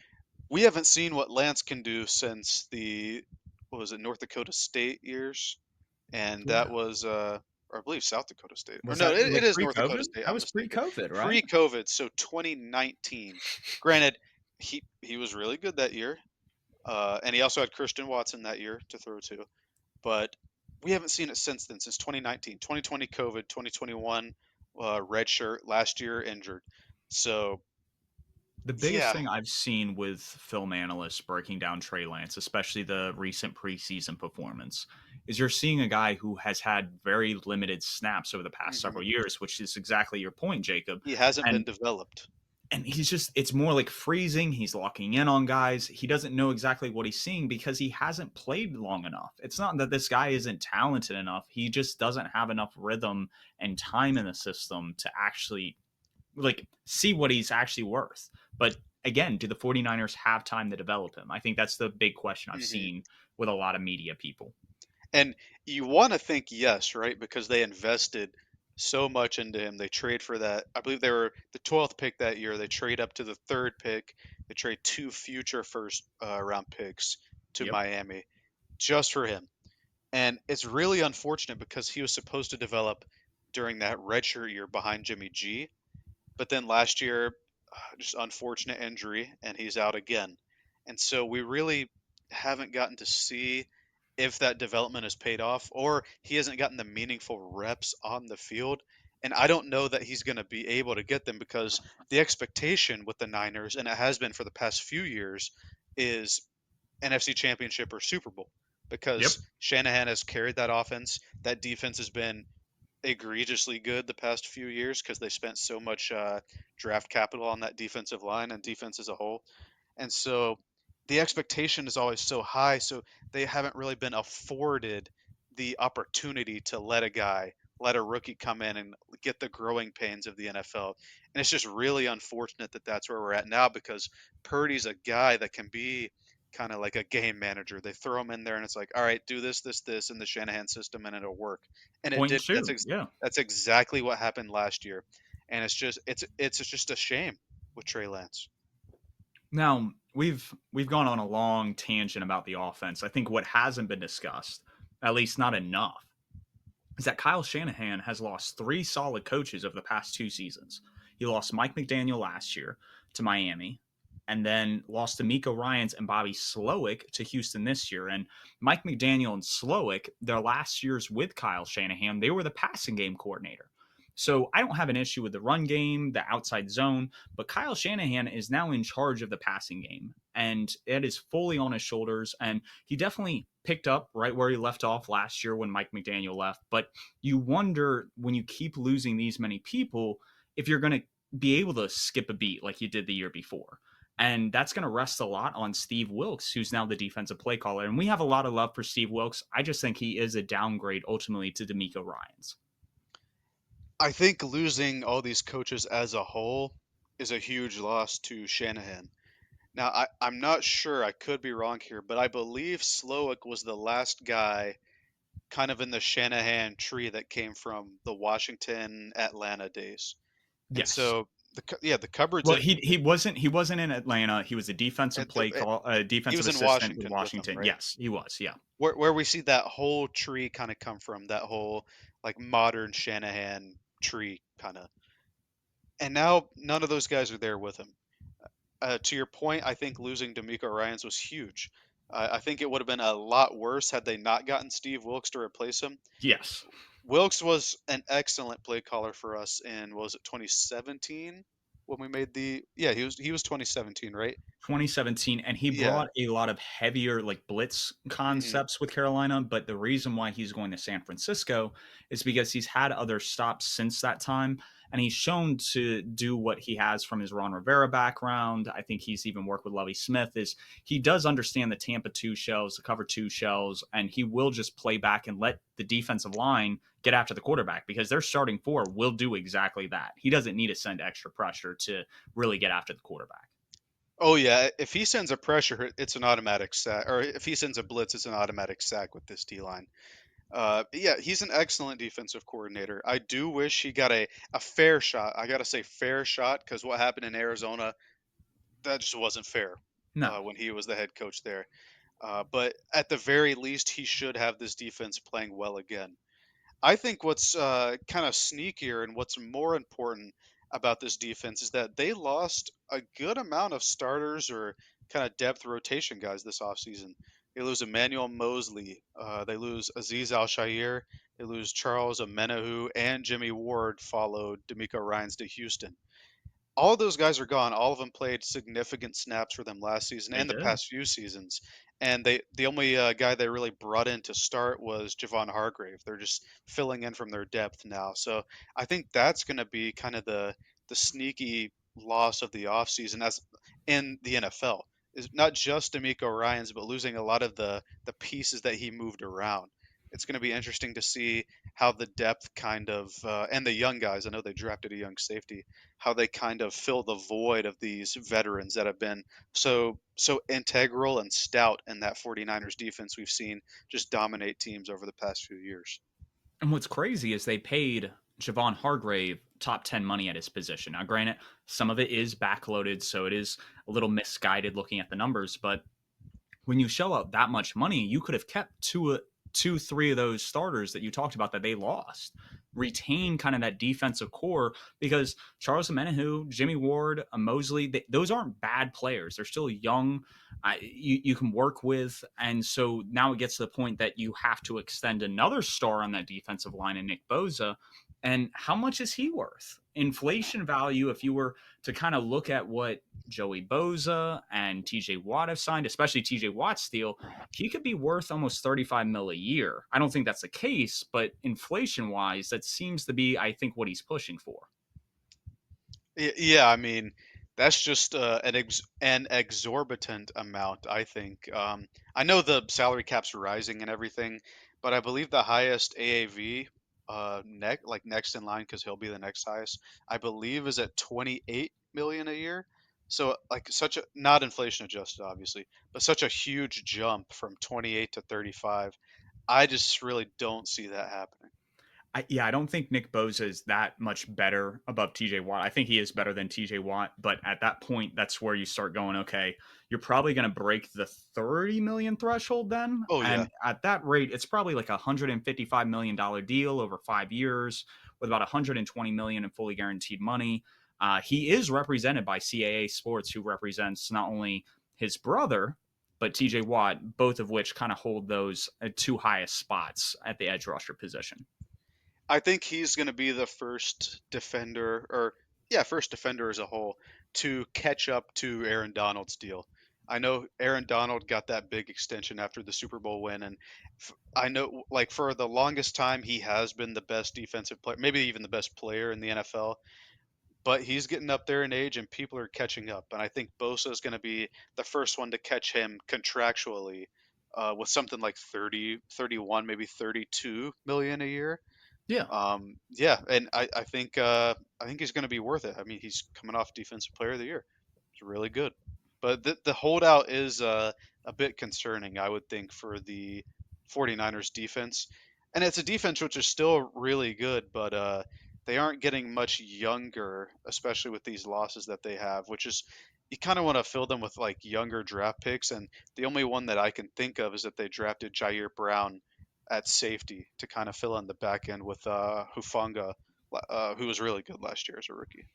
we haven't seen what Lance can do since the what was it, North Dakota State years, and that Yeah, was or I believe South Dakota State, or was no, that it like is North Dakota pre-COVID? State. That I'm was mistaken. pre-COVID, right? Pre-COVID, so 2019. Granted, he was really good that year, and he also had Christian Watson that year to throw to, but we haven't seen it since then, since 2019, 2020 COVID, 2021 red shirt, last year injured. So The biggest yeah, thing I've seen with film analysts breaking down Trey Lance, especially the recent preseason performance, is you're seeing a guy who has had very limited snaps over the past hmm several years, which is exactly your point, Jacob. he hasn't been And developed. he's just it's more like freezing. He's locking in on guys. He doesn't know exactly what he's seeing because he hasn't played long enough. It's not that this guy isn't talented enough. He just doesn't have enough rhythm and time in the system to actually like see what he's actually worth. But again, do the 49ers have time to develop him? I think that's the big question I've hmm seen with a lot of media people. And you want to think yes, right? Because they invested so much into him. They trade for that. I believe they were the 12th pick that year. They trade up to the third pick. They trade two future first round picks to Yep. Miami just for him. And it's really unfortunate because he was supposed to develop during that redshirt year behind Jimmy G. But then last year, just unfortunate injury, and he's out again. And so we really haven't gotten to see if that development has paid off, or he hasn't gotten the meaningful reps on the field. And I don't know that he's going to be able to get them because the expectation with the Niners, and it has been for the past few years, is NFC Championship or Super Bowl Yep. because Shanahan has carried that offense. That defense has been egregiously good the past few years because they spent so much draft capital on that defensive line and defense as a whole. And so the expectation is always so high. So they haven't really been afforded the opportunity to let a rookie come in and get the growing pains of the NFL. And it's just really unfortunate that that's where we're at now because Purdy's a guy that can be kind of like a game manager. They throw him in there and it's like, all right, do this, this, this in the Shanahan system and it'll work. And it Point and did. shoot. Yeah. That's exactly what happened last year. And it's just a shame with Trey Lance. Now we've gone on a long tangent about the offense. I think what hasn't been discussed, at least not enough, is that Kyle Shanahan has lost three solid coaches over the past two seasons. He lost Mike McDaniel last year to Miami, and then lost to Miko Ryans and Bobby Slowick to Houston this year. And Mike McDaniel and Slowick, their last years with Kyle Shanahan, they were the passing game coordinator. So I don't have an issue with the run game, the outside zone, but Kyle Shanahan is now in charge of the passing game, and it is fully on his shoulders. And he definitely picked up right where he left off last year when Mike McDaniel left. But you wonder when you keep losing these many people if you're going to be able to skip a beat like you did the year before. And that's going to rest a lot on Steve Wilks, who's now the defensive play caller. And we have a lot of love for Steve Wilks. I just think he is a downgrade ultimately to D'Amico Ryans. I think losing all these coaches as a whole is a huge loss to Shanahan. Now, I'm not sure, I could be wrong here, but I believe Slowick was the last guy kind of in the Shanahan tree that came from the Washington Atlanta days. And Yes. so the cupboard's Well, in he wasn't in Atlanta. He was a defensive at play call, he defensive was in assistant with Washington with them, Washington. right? Yes, he was. Yeah. Where we see that whole tree kind of come from, that whole like modern Shanahan tree kind of. And now none of those guys are there with him. To your point, I think losing D'Amico Ryans was huge. I think it would have been a lot worse had they not gotten Steve Wilks to replace him. Yes. Wilkes was an excellent play caller for us in, what was it, 2017 when we made the yeah, he was 2017, right? 2017, and he Yeah. brought a lot of heavier like blitz Mhm. concepts with Carolina. But the reason why he's going to San Francisco is because he's had other stops since that time, and he's shown to do what he has from his Ron Rivera background. I think he's even worked with Lovie Smith. Is he does understand the Tampa two shells, the cover two shells, and he will just play back and let the defensive line get after the quarterback because their starting four will do exactly that. He doesn't need to send extra pressure to really get after the quarterback. Oh yeah, if he sends a pressure, it's an automatic sack, or if he sends a blitz, it's an automatic sack with this D line. Yeah, he's an excellent defensive coordinator. I do wish he got a fair shot. I gotta say fair shot because what happened in Arizona, that just wasn't fair No. when he was the head coach there. But at the very least, he should have this defense playing well again. I think what's kind of sneakier and what's more important about this defense is that they lost a good amount of starters or kind of depth rotation guys this offseason. They lose Emmanuel Mosley. They lose Aziz Al Shair. They lose Charles Amenahu and Jimmy Ward followed D'Amico Ryans to Houston. All those guys are gone. All of them played significant snaps for them last season They and the did. past few seasons. And the only guy they really brought in to start was Javon Hargrave. They're just filling in from their depth now. So I think that's going to be kind of the sneaky loss of the offseason as in the NFL is not just D'Amico Ryans, but losing a lot of the pieces that he moved around. It's going to be interesting to see how the depth kind of and the young guys. I know they drafted a young safety how they kind of fill the void of these veterans that have been so integral and stout in that 49ers defense we've seen just dominate teams over the past few years. And what's crazy is they paid Javon Hargrave top 10 money at his position. Now, granted, some of it is backloaded, so it is a little misguided looking at the numbers, but when you shell out that much money, you could have kept three of those starters that you talked about that they lost. Retain kind of that defensive core because Charles Amenahu, Jimmy Ward, Mosley, those aren't bad players. They're still young. You can work with. And so now it gets to the point that you have to extend another star on that defensive line in Nick Bosa. And how much is he worth? Inflation value, if you were to kind of look at what Joey Boza and TJ Watt have signed, especially TJ Watt's deal, he could be worth almost 35 mil a year. I don't think that's the case, but inflation wise, that seems to be, I think, what he's pushing for. Yeah, I mean, that's just an exorbitant amount, I think. I know the salary cap's rising and everything, but I believe the highest AAV next in line because he'll be the next highest, I believe is at 28 million a year. So like such a not inflation adjusted obviously, but such a huge jump from 28 to 35. I just really don't see that happening. I don't think Nick Bosa is that much better above TJ Watt. I think he is better than TJ Watt, but at that point, that's where you start going, okay, you're probably going to break the 30 million threshold then. Oh yeah. And at that rate, it's probably like a $155 million deal over 5 years with about 120 million in fully guaranteed money. He is represented by CAA Sports, who represents not only his brother, but TJ Watt, both of which kind of hold those two highest spots at the edge rusher position. I think he's going to be the first defender, or yeah, first defender as a whole to catch up to Aaron Donald's deal. I know Aaron Donald got that big extension after the Super Bowl win, and I know like for the longest time he has been the best defensive player, maybe even the best player in the NFL. But he's getting up there in age, and people are catching up. And I think Bosa is going to be the first one to catch him contractually with something like 30, 31, maybe 32 million a year. Yeah. Yeah, and I think he's going to be worth it. I mean, he's coming off Defensive Player of the Year. It's really good, but the holdout is a bit concerning, I would think, for the 49ers defense, and it's a defense which is still really good, but they aren't getting much younger, especially with these losses that they have, which is you kind of want to fill them with like younger draft picks, and the only one that I can think of is that they drafted Jair Brown at safety to kind of fill in the back end with Hufanga, who was really good last year as a rookie.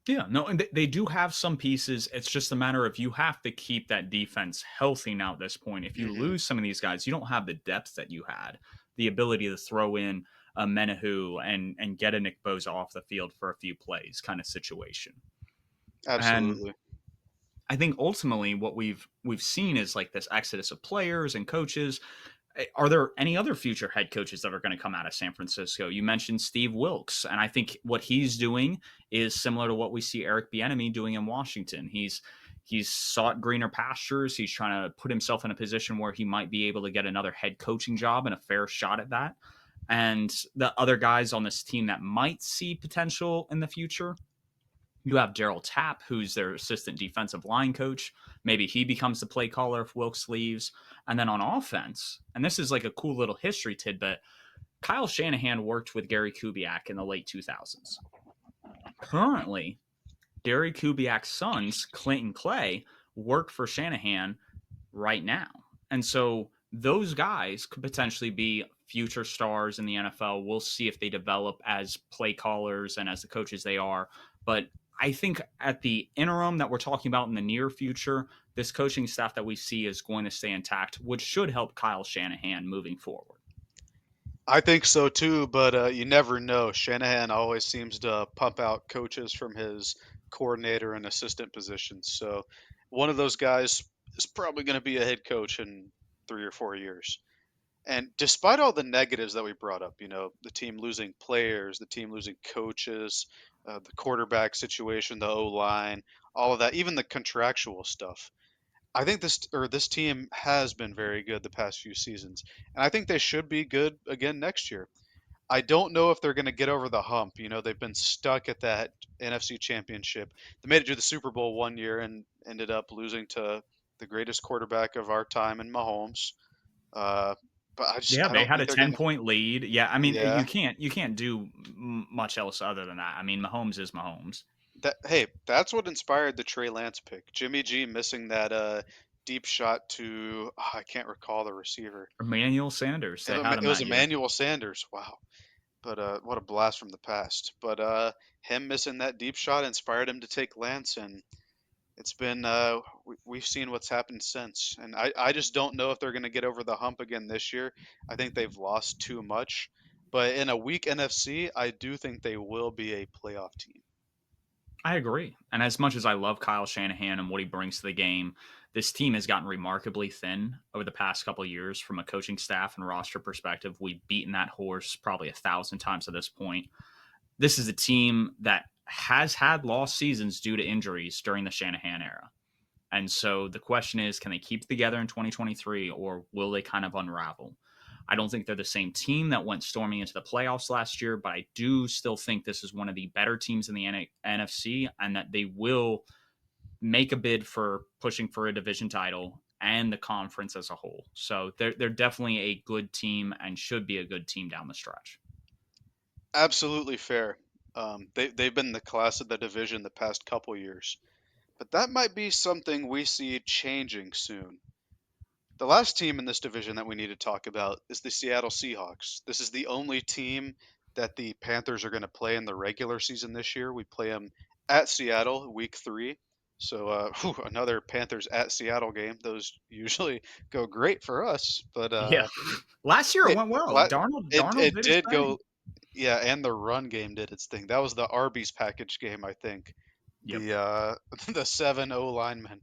Yeah, no, and they do have some pieces. It's just a matter of you have to keep that defense healthy now at this point. If you Hmm. lose some of these guys, you don't have the depth that you had, the ability to throw in a Menahu and get a Nick Bosa off the field for a few plays kind of situation. And Absolutely. I think ultimately what we've seen is like this exodus of players and coaches. Are there any other future head coaches that are going to come out of San Francisco? You mentioned Steve Wilkes, and I think what he's doing is similar to what we see Eric Bieniemy doing in Washington. He's sought greener pastures. He's trying to put himself in a position where he might be able to get another head coaching job and a fair shot at that. And the other guys on this team that might see potential in the future, you have Daryl Tapp, who's their assistant defensive line coach. Maybe he becomes the play caller if Wilkes leaves. And then on offense, and this is like a cool little history tidbit, Kyle Shanahan worked with Gary Kubiak in the late 2000s. Currently, Gary Kubiak's sons, Clint and Clay, work for Shanahan right now. And so those guys could potentially be future stars in the NFL. We'll see if they develop as play callers and as the coaches they are. But I think at the interim that we're talking about in the near future, this coaching staff that we see is going to stay intact, which should help Kyle Shanahan moving forward. I think so too, but you never know. Shanahan always seems to pump out coaches from his coordinator and assistant positions. So one of those guys is probably going to be a head coach in 3 or 4 years. And despite all the negatives that we brought up, the team losing players, the team losing coaches, the quarterback situation, the O line, all of that, even the contractual stuff. I think this team has been very good the past few seasons, and I think they should be good again next year. I don't know if they're going to get over the hump. They've been stuck at that NFC Championship. They made it to the Super Bowl one year and ended up losing to the greatest quarterback of our time in Mahomes. Uh, but Yeah, I they don't had think a they're going 10 to. point lead. Yeah, I mean, Yeah, you can't do much else other than that. I mean, Mahomes is Mahomes. that's what inspired the Trey Lance pick. Jimmy G missing that deep shot to I can't recall the receiver. Emmanuel Sanders, they had It him was that year. Emmanuel Sanders. Wow. But what a blast from the past. But him missing that deep shot inspired him to take Lance, and it's been we've seen what's happened since. And I just don't know if they're going to get over the hump again this year. I think they've lost too much. But in a weak NFC, I do think they will be a playoff team. I agree. And as much as I love Kyle Shanahan and what he brings to the game, this team has gotten remarkably thin over the past couple of years from a coaching staff and roster perspective. We've beaten that horse probably 1,000 times at this point. This is a team that has had lost seasons due to injuries during the Shanahan era. And so the question is, can they keep together in 2023 or will they kind of unravel? I don't think they're the same team that went storming into the playoffs last year, but I do still think this is one of the better teams in the NFC and that they will make a bid for pushing for a division title and the conference as a whole. So they're definitely a good team and should be a good team down the stretch. Absolutely fair. They've been the class of the division the past couple years, but that might be something we see changing soon. The last team in this division that we need to talk about is the Seattle Seahawks. This is the only team that the Panthers are going to play in the regular season this year. We play them at Seattle week 3. So another Panthers at Seattle game. Those usually go great for us, but Yeah. Last year it hey, went well. what Darnold it did his did thing. go, yeah, and the run game did its thing. That was the Arby's package game, I think. Yep. The the 7-0 linemen.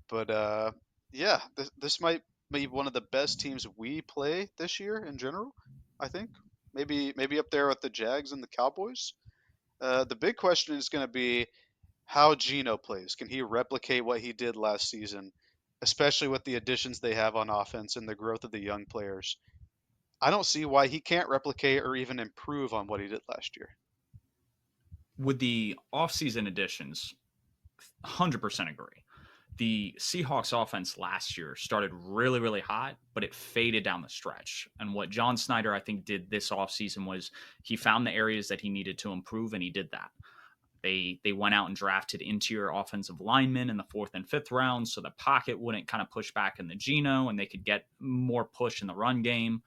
But yeah, this might be one of the best teams we play this year in general. I think maybe up there with the Jags and the Cowboys. The big question is going to be how Geno plays. Can he replicate what he did last season, especially with the additions they have on offense and the growth of the young players? I don't see why he can't replicate or even improve on what he did last year. With the offseason additions, 100% agree. The Seahawks offense last year started really, really hot, but it faded down the stretch. And what John Snyder, I think, did this offseason was he found the areas that he needed to improve, and he did that. They went out and drafted interior offensive linemen in the 4th and 5th rounds so the pocket wouldn't kind of push back in the Geno and they could get more push in the run game.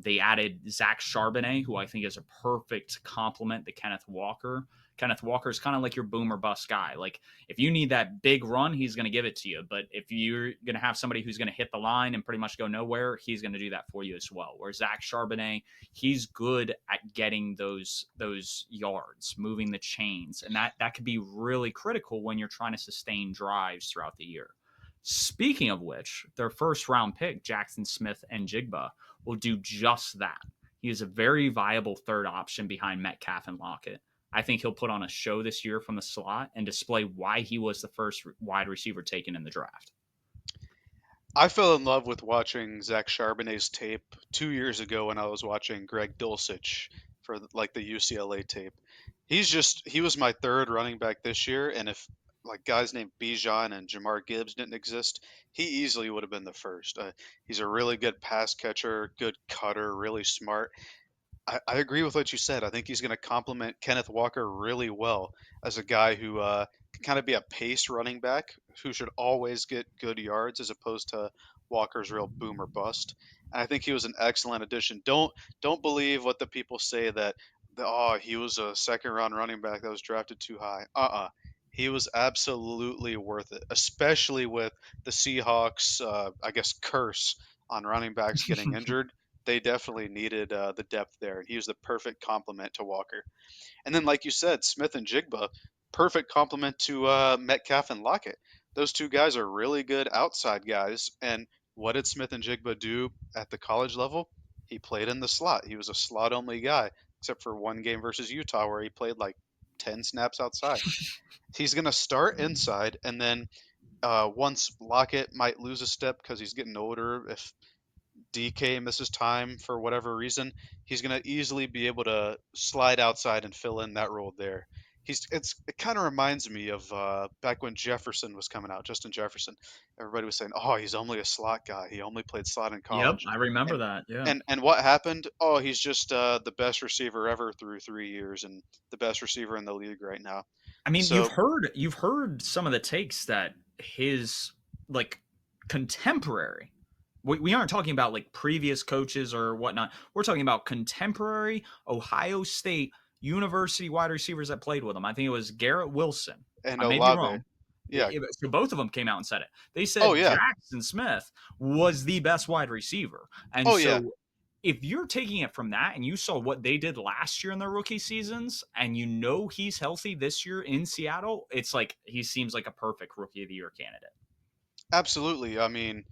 They added Zach Charbonnet, who I think is a perfect complement to Kenneth Walker. Kenneth Walker's kind of like your boom or bust guy. Like if you need that big run, he's going to give it to you. But if you're going to have somebody who's going to hit the line and pretty much go nowhere, he's going to do that for you as well. Whereas Zach Charbonnet, he's good at getting those yards, moving the chains, and that could be really critical when you're trying to sustain drives throughout the year. Speaking of which, their first round pick, Jackson Smith and Jigba, will do just that. He is a very viable third option behind Metcalf and Lockett. I think he'll put on a show this year from the slot and display why he was the first wide receiver taken in the draft. I fell in love with watching Zach Charbonnet's tape 2 years ago when I was watching Greg Dulcich for like the UCLA tape. He was my third running back this year, and if like guys named Bijan and Jamar Gibbs didn't exist, he easily would have been the first. He's a really good pass catcher, good cutter, really smart. I agree with what you said. I think he's going to complement Kenneth Walker really well as a guy who can kind of be a pace running back who should always get good yards as opposed to Walker's real boom or bust. And I think he was an excellent addition. Don't believe what the people say that oh, he was a second round running back that was drafted too high. He was absolutely worth it, especially with the Seahawks I guess curse on running backs getting injured. They definitely needed the depth there, and he was the perfect complement to Walker. And then, like you said, Smith and Jigba, perfect complement to Metcalf and Lockett. Those two guys are really good outside guys. And what did Smith and Jigba do at the college level? He played in the slot. He was a slot only guy, except for one game versus Utah where he played like 10 snaps outside. He's going to start inside, and then once Lockett might lose a step because he's getting older, if DK misses time for whatever reason, he's going to easily be able to slide outside and fill in that role there. It kind of reminds me of back when Jefferson was coming out, Justin Jefferson. Everybody was saying, "Oh, he's only a slot guy. He only played slot in Yep, college." I remember And that. Yeah. and what happened? Oh, he's just the best receiver ever through 3 years and the best receiver in the league right now. I mean, So you've heard some of the takes that his like contemporary. We aren't talking about like previous coaches or whatnot. We're talking about contemporary Ohio State University wide receivers that played with him. I think it was Garrett Wilson. and I may be Olave, wrong. yeah. So both of them came out and said it. They Oh said yeah. Jackson Smith was the best wide receiver, and Oh yeah. so if you're taking it from that and you saw what they did last year in their rookie seasons and you know he's healthy this year in Seattle, it's like he seems like a perfect rookie of the year candidate. Absolutely. I mean,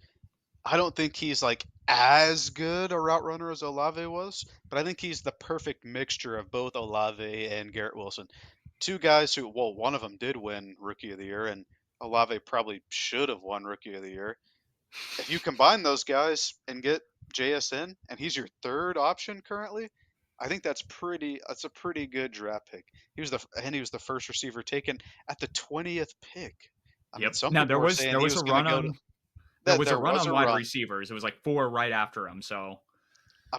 I don't think he's like as good a route runner as Olave was, but I think he's the perfect mixture of both Olave and Garrett Wilson. Two guys who, well, one of them did win Rookie of the Year, and Olave probably should have won Rookie of the Year. If you combine those guys and get JSN, and he's your third option currently, I think that's a pretty good draft pick. He was the first receiver taken at the 20th pick. I mean, Yep. some Now people there were was saying there he was was a going to run go to on there that. was a There run was on a wide run. receivers. It was like four right after him. So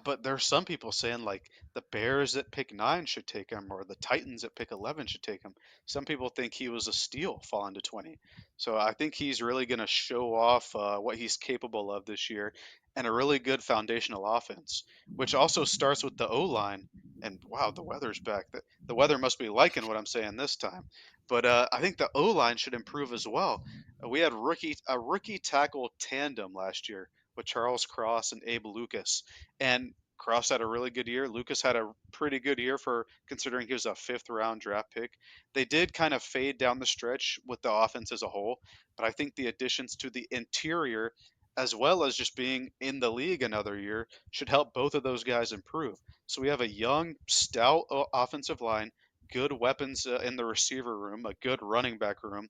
But there's some people saying like the Bears at pick 9 should take him, or the Titans at pick 11 should take him. Some people think he was a steal falling to 20. So I think he's really going to show off what he's capable of this year, and a really good foundational offense, which also starts with the O line. And wow, the weather's back. The weather must be liking what I'm saying this time. But I think the O line should improve as well. We had a rookie tackle tandem last year with Charles Cross and Abe Lucas, and Cross had a really good year. Lucas had a pretty good year for considering he was a fifth round draft pick. They did kind of fade down the stretch with the offense as a whole, but I think the additions to the interior, as well as just being in the league another year, should help both of those guys improve. So we have a young, stout offensive line, good weapons in the receiver room, a good running back room,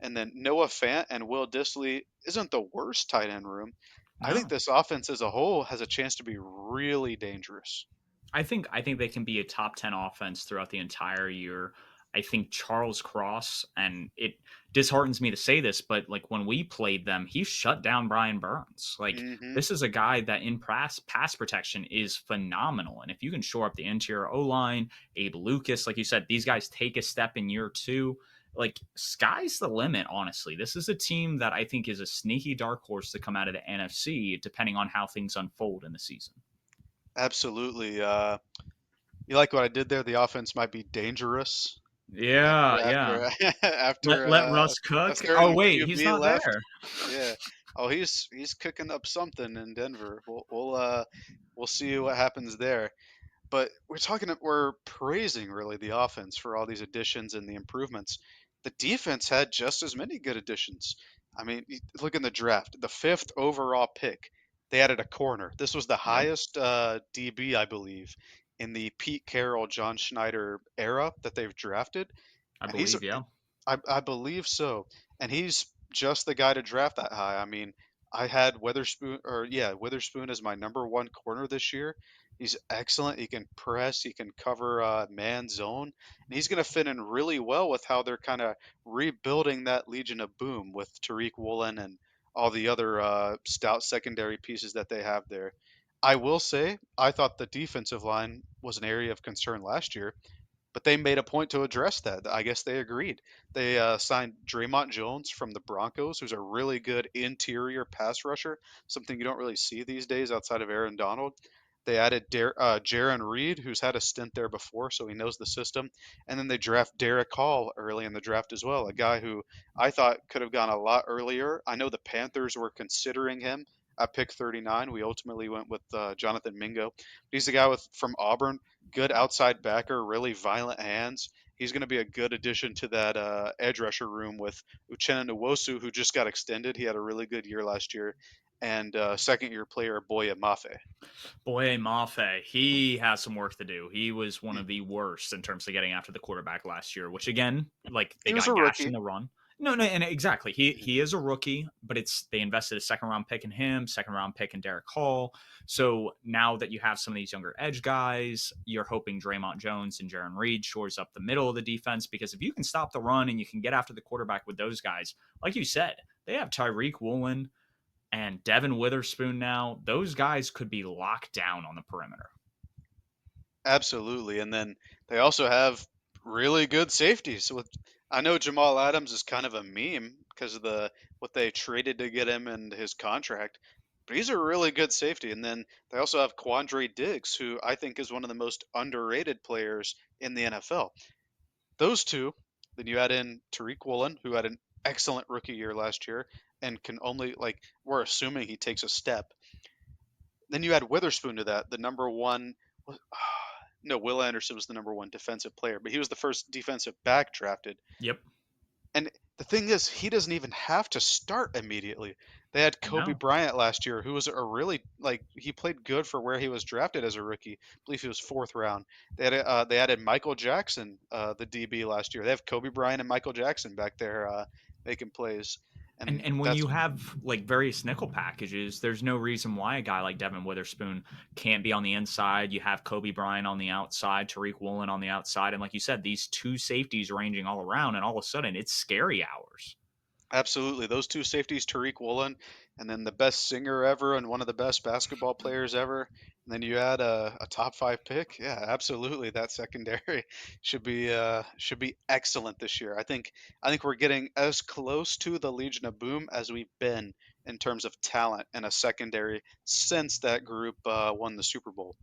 and then Noah Fant and Will Dissly isn't the worst tight end room. I think no, this offense as a whole has a chance to be really dangerous. I think they can be a top 10 offense throughout the entire year. I think Charles Cross, and it disheartens me to say this, but like when we played them, he shut down Brian Burns. Like Hmm. this is a guy that in pass protection is phenomenal. And if you can shore up the interior O line, Abe Lucas, like you said, these guys take a step in year two. Like sky's the limit, honestly. This is a team that I think is a sneaky dark horse to come out of the NFC, depending on how things unfold in the season. Absolutely. You like what I did there? The offense might be dangerous. Yeah, yeah. after Let after let Russ a cook. Oh certain wait, he's QB not left. there. Yeah. Oh, he's cooking up something in Denver. We'll see what happens there. But we're praising really the offense for all these additions and the improvements. The defense had just as many good additions. I mean, look in the draft, the fifth overall pick, they added a corner. This was the Yep, highest DB, I believe, in the Pete Carroll, John Schneider era that they've drafted, I and he's believe. Yeah, I believe so, and he's just the guy to draft that high. I mean, I had Witherspoon as my number one corner this year. He's excellent. He can press. He can cover man zone, and he's going to fit in really well with how they're kind of rebuilding that Legion of Boom with Tariq Woolen and all the other stout secondary pieces that they have there. I will say, I thought the defensive line was an area of concern last year, but they made a point to address that. I guess they agreed. They signed Draymond Jones from the Broncos, who's a really good interior pass rusher, something you don't really see these days outside of Aaron Donald. They added Jaron Reed, who's had a stint there before, so he knows the system. And then they draft Derek Hall early in the draft as well, a guy who I thought could have gone a lot earlier. I know the Panthers were considering him at pick 39. We ultimately went with Jonathan Mingo. He's a guy from Auburn, good outside backer, really violent hands. He's going to be a good addition to that edge rusher room with Uchenna Nwosu, who just got extended. He had a really good year last year, and second year player Boya Mafe. boy, Mafe, he has some work to do. He was one Hmm. of the worst in terms of getting after the quarterback last year. Which again, like they He was got a gashed in rookie. the run. No, no, and exactly. He Mhm. he is a rookie, but it's they invested a second round pick in him, second round pick in Derek Hall. So now that you have some of these younger edge guys, you're hoping Draymond Jones and Jaron Reed shores up the middle of the defense because if you can stop the run and you can get after the quarterback with those guys, like you said, they have Tyreek Woolen and Devin Witherspoon now. Those guys could be locked down on the perimeter. Absolutely, and then they also have really good safeties. With I know Jamal Adams is kind of a meme because of the what they traded to get him and his contract, but he's a really good safety. And then they also have Quandre Diggs, who I think is one of the most underrated players in the NFL. Those two, then you add in Tariq Woolen, who had an excellent rookie year last year and can only we're assuming he takes a step. Then you add Witherspoon to that, the number one. No, Will Anderson was the number one defensive player, but he was the first defensive back drafted. Yep, And the thing is, he doesn't even have to start immediately. They had I Kobe know. Bryant last year, who was a really he played good for where he was drafted as a rookie. I believe he was fourth round. They added Michael Jackson, the DB last year. They have Kobe Bryant and Michael Jackson back there making plays, And and and when that's you have like various nickel packages, there's no reason why a guy like Devin Witherspoon can't be on the inside. You have Kobe Bryant on the outside, Tariq Woolen on the outside, and like you said, these two safeties ranging all around, and all of a sudden it's scary hours. absolutely. Those two safeties, Tariq Woolen, and then the best singer ever and one of the best basketball players ever. And then you add a top five pick. Yeah, absolutely. That secondary should be excellent this year. I think we're getting as close to the Legion of Boom as we've been in terms of talent and a secondary since that group won the Super Bowl.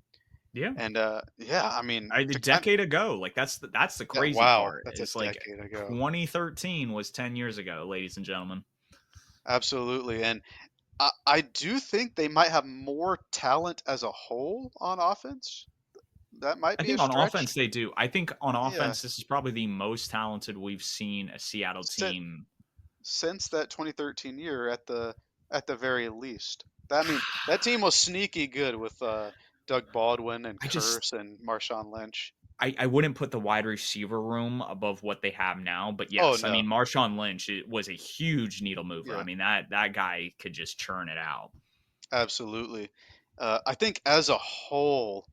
Yeah, And yeah, I mean, a decade ago, like that's the yeah, crazy wow, part. that's a Is like decade ago. 2013 was 10 years ago, ladies and gentlemen. Absolutely. And I do think they might have more talent as a whole on offense. That might I be a think on stretch. offense they do. I think on Yeah, offense this is probably the most talented we've seen a Seattle since, team. since that 2013 year at the very least. I mean, that team was sneaky good with Doug Baldwin and I just Curse and Marshawn Lynch. I wouldn't put the wide receiver room above what they have now, but Oh yes, I no, mean Marshawn Lynch was a huge needle mover. I yeah, mean that guy could just churn it out. absolutely. I think as a whole,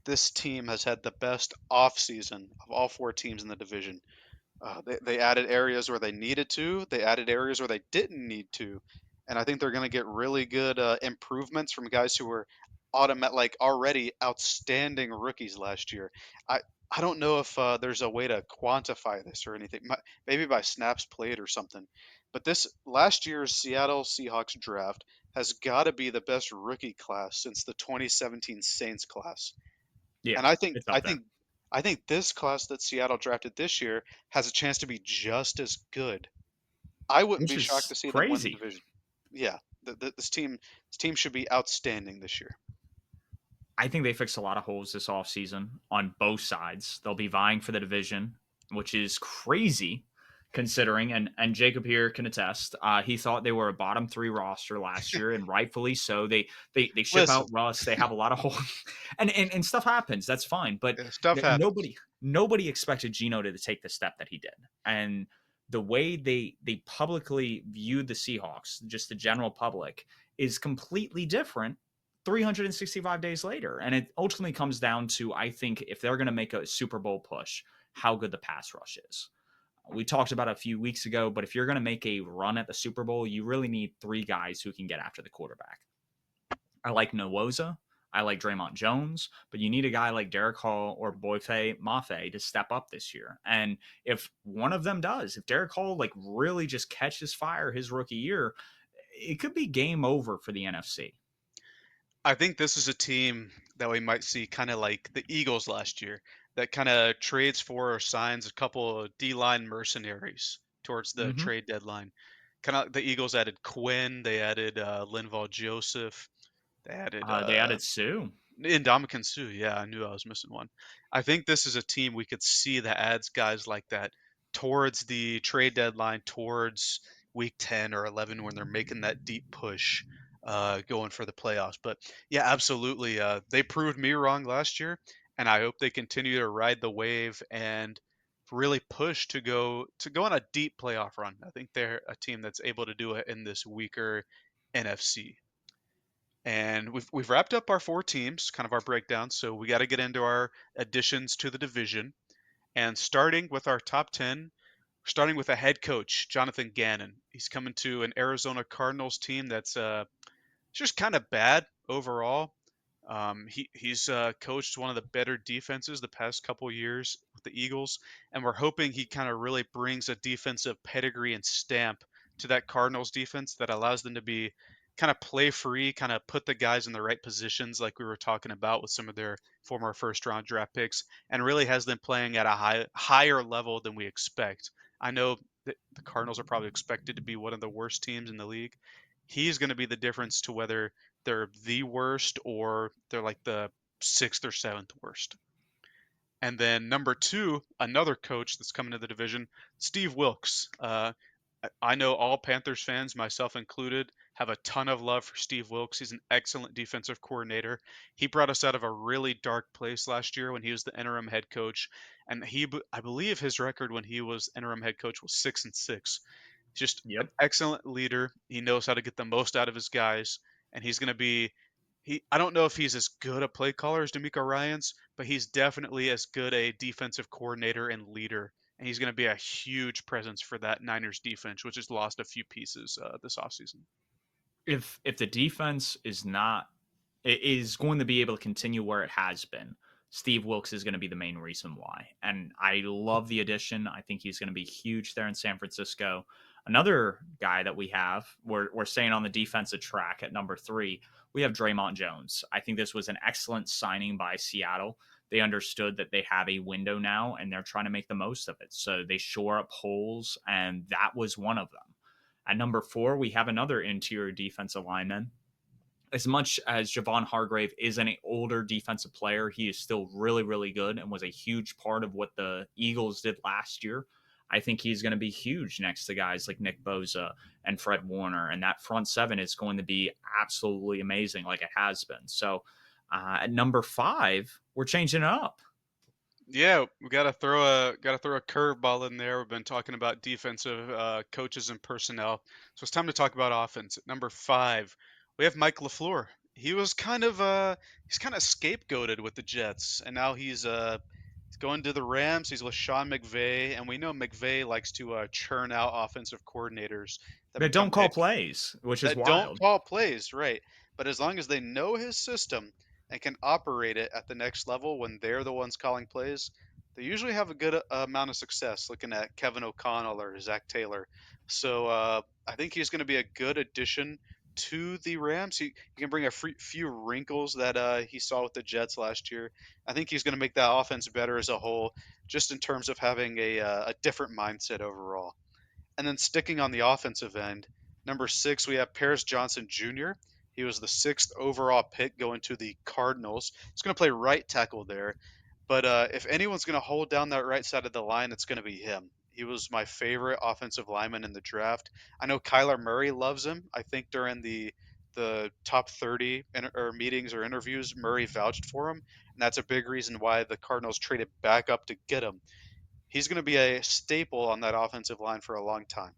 this team has had the best offseason of all four teams in the division. They added areas where they needed to. They added areas where they didn't need to, and I think they're going to get really good improvements from guys who were already outstanding rookies last year. I I don't know if there's a way to quantify this or anything. Maybe by snaps played or something. But this last year's Seattle Seahawks draft has got to be the best rookie class since the 2017 Saints class. Yeah, And it's I up there. think I think this class that Seattle drafted this year has a chance to be just as good. I wouldn't which be shocked is to see them win the crazy. division. Yeah, this team should be outstanding this year. I think they fixed a lot of holes this offseason on both sides. They'll be vying for the division, which is crazy considering, and Jacob here can attest. He thought they were a bottom three roster last year, and rightfully so. They ship out Listen, Russ. They have a lot of holes, and stuff happens. That's fine, but stuff happens. nobody expected Gino to take the step that he did, and the way they publicly viewed the Seahawks, just the general public, is completely different 365 days later. And it ultimately comes down to, I think, if they're going to make a Super Bowl push, how good the pass rush is. We talked about it a few weeks ago, but if you're going to make a run at the Super Bowl, you really need three guys who can get after the quarterback. I like Nwoza. I like Draymond Jones, but you need a guy like Derek Hall or Boyfe Mafe to step up this year. And if one of them does, if Derek Hall like really just catches fire his rookie year, it could be game over for the NFC. I think this is a team that we might see kind of like the Eagles last year, that kind of trades for or signs a couple of D-line mercenaries towards the Mm-hmm. trade deadline. Kind of the Eagles added Quinn, they added Linval Joseph, they added They added Sue. Ndamukong Suh. Yeah, I knew I was missing one. I think this is a team we could see that adds guys like that towards the trade deadline, towards week 10 or 11 when they're making that deep push going for the playoffs. But yeah, absolutely. They proved me wrong last year, and I hope they continue to ride the wave and really push to go on a deep playoff run. I think they're a team that's able to do it in this weaker NFC. And we've wrapped up our four teams, kind of our breakdown. So we got to get into our additions to the division. And starting with our top 10, starting with a head coach, Jonathan Gannon. He's coming to an Arizona Cardinals team that's it's just kind of bad overall. He's coached one of the better defenses the past couple years with the Eagles, and we're hoping he kind of really brings a defensive pedigree and stamp to that Cardinals defense that allows them to be kind of play free, kind of put the guys in the right positions, like we were talking about with some of their former first round draft picks, and really has them playing at a higher level than we expect. I know that the Cardinals are probably expected to be one of the worst teams in the league. He's going to be the difference to whether they're the worst or they're like the sixth or seventh worst. And then number two, another coach that's coming to the division, Steve Wilks. I know all Panthers fans, myself included, have a ton of love for Steve Wilks. He's an excellent defensive coordinator. He brought us out of a really dark place last year when he was the interim head coach, and I believe his record when he was interim head coach was 6-6. Just an Yep. excellent leader. He knows how to get the most out of his guys, and he's going to be. I don't know if he's as good a play caller as D'Amico Ryans, but he's definitely as good a defensive coordinator and leader, and he's going to be a huge presence for that Niners defense, which has lost a few pieces this offseason. If the defense is going to be able to continue where it has been, Steve Wilks is going to be the main reason why. And I love the addition. I think he's going to be huge there in San Francisco. Another guy that we have, we're staying on the defensive track at number three. We have Draymond Jones. I think this was an excellent signing by Seattle. They understood that they have a window now and they're trying to make the most of it. So they shore up holes, and that was one of them. At number four, we have another interior defensive lineman. As much as Javon Hargrave is an older defensive player, he is still really, really good and was a huge part of what the Eagles did last year. I think he's going to be huge next to guys like Nick Bosa and Fred Warner. And that front seven is going to be absolutely amazing, like it has been. So at number five, we're changing it up. Yeah, we got to throw a curveball in there. We've been talking about defensive coaches and personnel, so it's time to talk about offense. At number five, we have Mike LaFleur. He's kind of scapegoated with the Jets, and now he's going to the Rams. He's with Sean McVay, and we know McVay likes to churn out offensive coordinators that But become don't call plays, which is that don't wild. call plays, right? But as long as they know his system and can operate it at the next level when they're the ones calling plays, they usually have a good amount of success. Looking at Kevin O'Connell or Zach Taylor, so I think he's going to be a good addition to the Rams. He can bring a few wrinkles that he saw with the Jets last year. I think he's going to make that offense better as a whole, just in terms of having a different mindset overall. And then sticking on the offensive end, number 6, we have Paris Johnson Jr. He was the 6th overall pick going to the Cardinals. He's going to play right tackle there. But if anyone's going to hold down that right side of the line, it's going to be him. He was my favorite offensive lineman in the draft. I know Kyler Murray loves him. I think during the top 30 or meetings or interviews, Murray vouched for him, and that's a big reason why the Cardinals traded back up to get him. He's going to be a staple on that offensive line for a long time.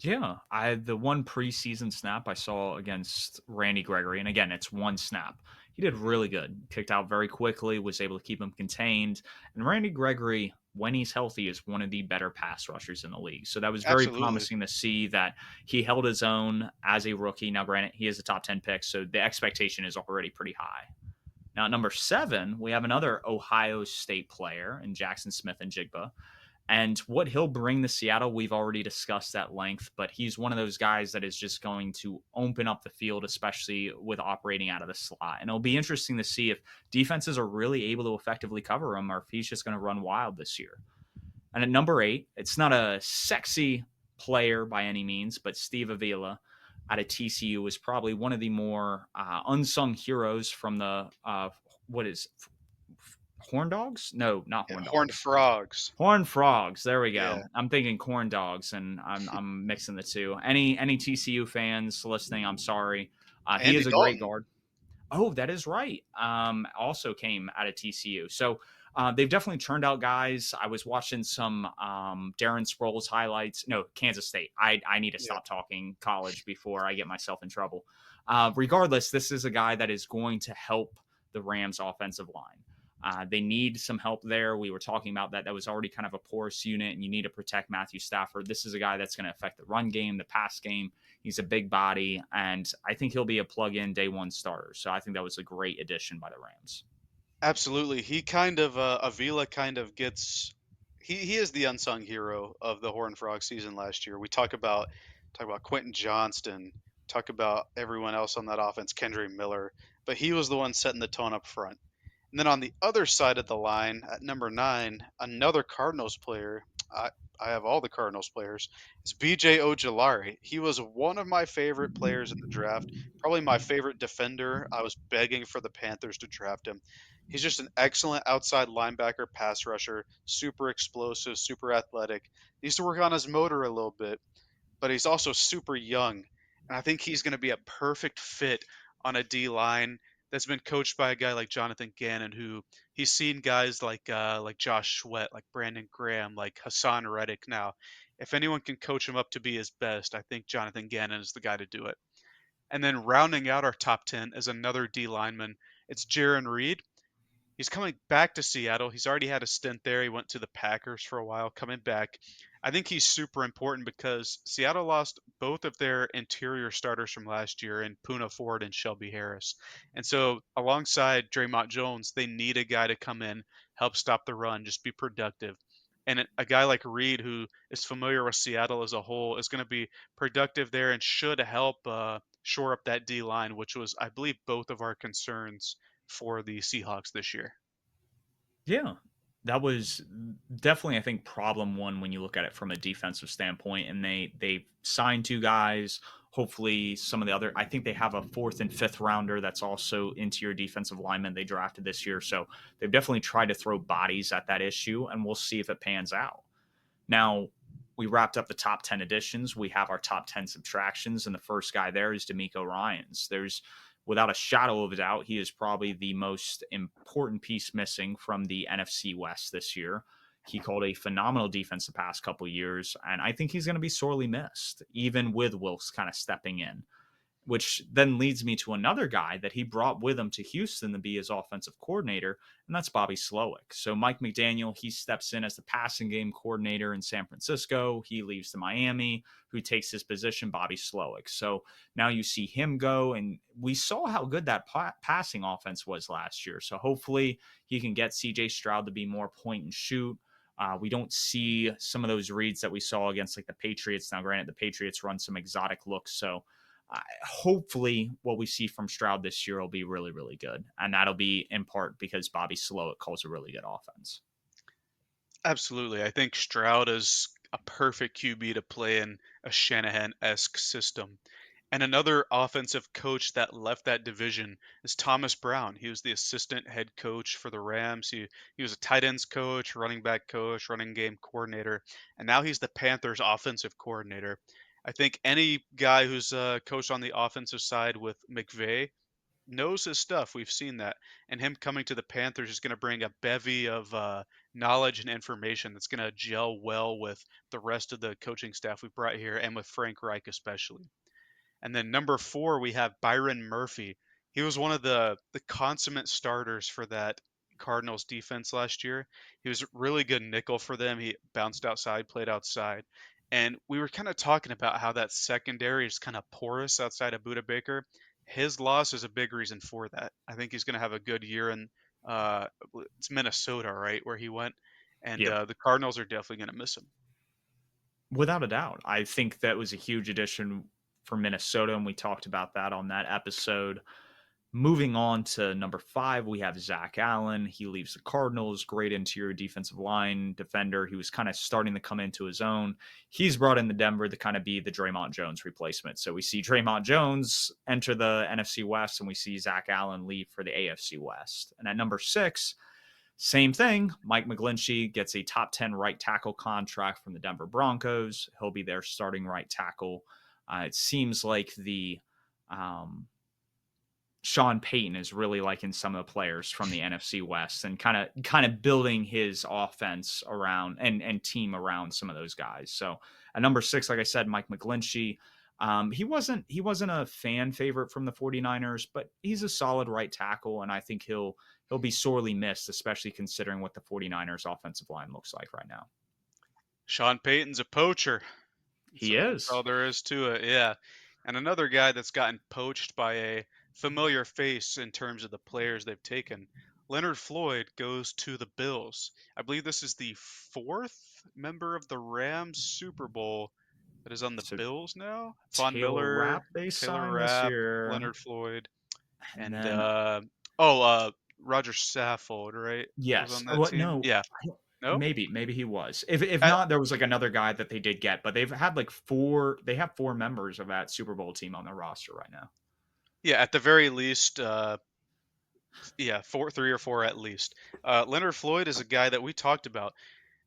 Yeah, I the one preseason snap I saw against Randy Gregory, and again, it's one snap. He did really good. Kicked out very quickly, was able to keep him contained. And Randy Gregory, when he's healthy, is one of the better pass rushers in the league. So that was very Absolutely. promising to see that he held his own as a rookie. Now, granted, he is a top 10 pick, so the expectation is already pretty high. Now, at number 7, we have another Ohio State player in Jackson Smith and Jigba. And what he'll bring to Seattle, we've already discussed at length, but he's one of those guys that is just going to open up the field, especially with operating out of the slot. And it'll be interesting to see if defenses are really able to effectively cover him or if he's just going to run wild this year. And at number 8, it's not a sexy player by any means, but Steve Avila out of TCU is probably one of the more unsung heroes from the what is Horn Dogs? No, not Yeah, Horn horned Dogs. frogs. Horn Frogs. There we go. Yeah, I'm thinking corn dogs, and I'm mixing the two. Any TCU fans listening, I'm sorry. He Andy is a great Dalton. guard. Oh, that is right. Also came out of TCU. So they've definitely turned out guys. I was watching some Darren Sproles highlights. No, Kansas State. I need to Yeah, stop talking college before I get myself in trouble. Regardless, this is a guy that is going to help the Rams offensive line. They need some help there. We were talking about that. That was already kind of a porous unit, and you need to protect Matthew Stafford. This is a guy that's going to affect the run game, the pass game. He's a big body, and I think he'll be a plug-in day one starter. So I think that was a great addition by the Rams. absolutely. He kind of Avila kind of gets he is the unsung hero of the Horned Frog season last year. We talk about Quentin Johnston, talk about everyone else on that offense, Kendry Miller, but he was the one setting the tone up front. And then on the other side of the line, at number 9, another Cardinals player. I, I have all the Cardinals players. It's BJ Ojolari. He was one of my favorite players in the draft, probably my favorite defender. I was begging for the Panthers to draft him. He's just an excellent outside linebacker, pass rusher, super explosive, super athletic. Needs to work on his motor a little bit, but he's also super young. And I think he's going to be a perfect fit on a D line that's been coached by a guy like Jonathan Gannon, who he's seen guys like Josh Sweat, like Brandon Graham, like Hassan Reddick. Now, if anyone can coach him up to be his best, I think Jonathan Gannon is the guy to do it. And then rounding out our top 10 is another D lineman. It's Jaron Reed. He's coming back to Seattle. He's already had a stint there. He went to the Packers for a while, coming back. I think he's super important because Seattle lost both of their interior starters from last year in Puna Ford and Shelby Harris. And so, alongside Draymond Jones, they need a guy to come in, help stop the run, just be productive. And a guy like Reed, who is familiar with Seattle as a whole, is going to be productive there and should help shore up that D line, which was, I believe, both of our concerns for the Seahawks this year. Yeah, that was definitely, I think, problem one when you look at it from a defensive standpoint. And they signed 2 guys. Hopefully, some of the other. I think they have a 4th and 5th rounder that's also interior defensive lineman they drafted this year. So they've definitely tried to throw bodies at that issue, and we'll see if it pans out. Now, we wrapped up the top 10 additions. We have our top 10 subtractions, and the first guy there is D'Amico Ryans. There's, without a shadow of a doubt, he is probably the most important piece missing from the NFC West this year. He called a phenomenal defense the past couple of years, and I think he's going to be sorely missed, even with Wilkes kind of stepping in, which then leads me to another guy that he brought with him to Houston to be his offensive coordinator, and that's Bobby Slowick. So Mike McDaniel, he steps in as the passing game coordinator in San Francisco. He leaves to Miami. Who takes his position? Bobby Slowick. So now you see him go, and we saw how good that passing offense was last year. So hopefully he can get CJ Stroud to be more point and shoot. We don't see some of those reads that we saw against like the Patriots. Now, granted, the Patriots run some exotic looks, so Hopefully what we see from Stroud this year will be really, really good. And that'll be in part because Bobby Slowick calls a really good offense. Absolutely. I think Stroud is a perfect QB to play in a Shanahan-esque system. And another offensive coach that left that division is Thomas Brown. He was the assistant head coach for the Rams. He was a tight ends coach, running back coach, running game coordinator, and now he's the Panthers offensive coordinator. I think any guy who's coached on the offensive side with McVay knows his stuff. We've seen that. And him coming to the Panthers is going to bring a bevy of knowledge and information that's going to gel well with the rest of the coaching staff we brought here and with Frank Reich especially. And then number 4, we have Byron Murphy. He was one of the consummate starters for that Cardinals defense last year. He was really good nickel for them. He bounced outside, played outside. And we were kind of talking about how that secondary is kind of porous outside of Buda Baker. His loss is a big reason for that. I think he's going to have a good year in uh, it's Minnesota, right, where he went. And Yeah. the Cardinals are definitely going to miss him. Without a doubt. I think that was a huge addition for Minnesota, and we talked about that on that episode. Moving on to number 5, we have Zach Allen. He leaves the Cardinals, great interior defensive line defender. He was kind of starting to come into his own. He's brought in the Denver to kind of be the Draymond Jones replacement. So we see Draymond Jones enter the NFC West, and we see Zach Allen leave for the AFC West. And at number 6, same thing. Mike McGlinchey gets a top 10 right tackle contract from the Denver Broncos. He'll be their starting right tackle. It seems like the Sean Payton is really liking some of the players from the NFC West and kind of building his offense around and team around some of those guys. So at number 6, like I said, Mike McGlinchey. He wasn't a fan favorite from the 49ers, but he's a solid right tackle, and I think he'll be sorely missed, especially considering what the 49ers offensive line looks like right now. Sean Payton's a poacher. He That's is. all there is to it. Yeah. And another guy that's gotten poached by a familiar face in terms of the players they've taken. Leonard Floyd goes to the Bills. I believe this is the 4th member of the Rams Super Bowl that is on the So Bills now. Von Taylor Miller, Rapp they Taylor signed this Rapp, year. Leonard Floyd, And and then Roger Saffold, right? Was yes. on that What team. no. Yeah. No? Maybe he was. If At, not, there was like another guy that they did get, but they've had like 4 members of that Super Bowl team on their roster right now. yeah, at the very least, yeah, 3 or 4 at least. Leonard Floyd is a guy that we talked about.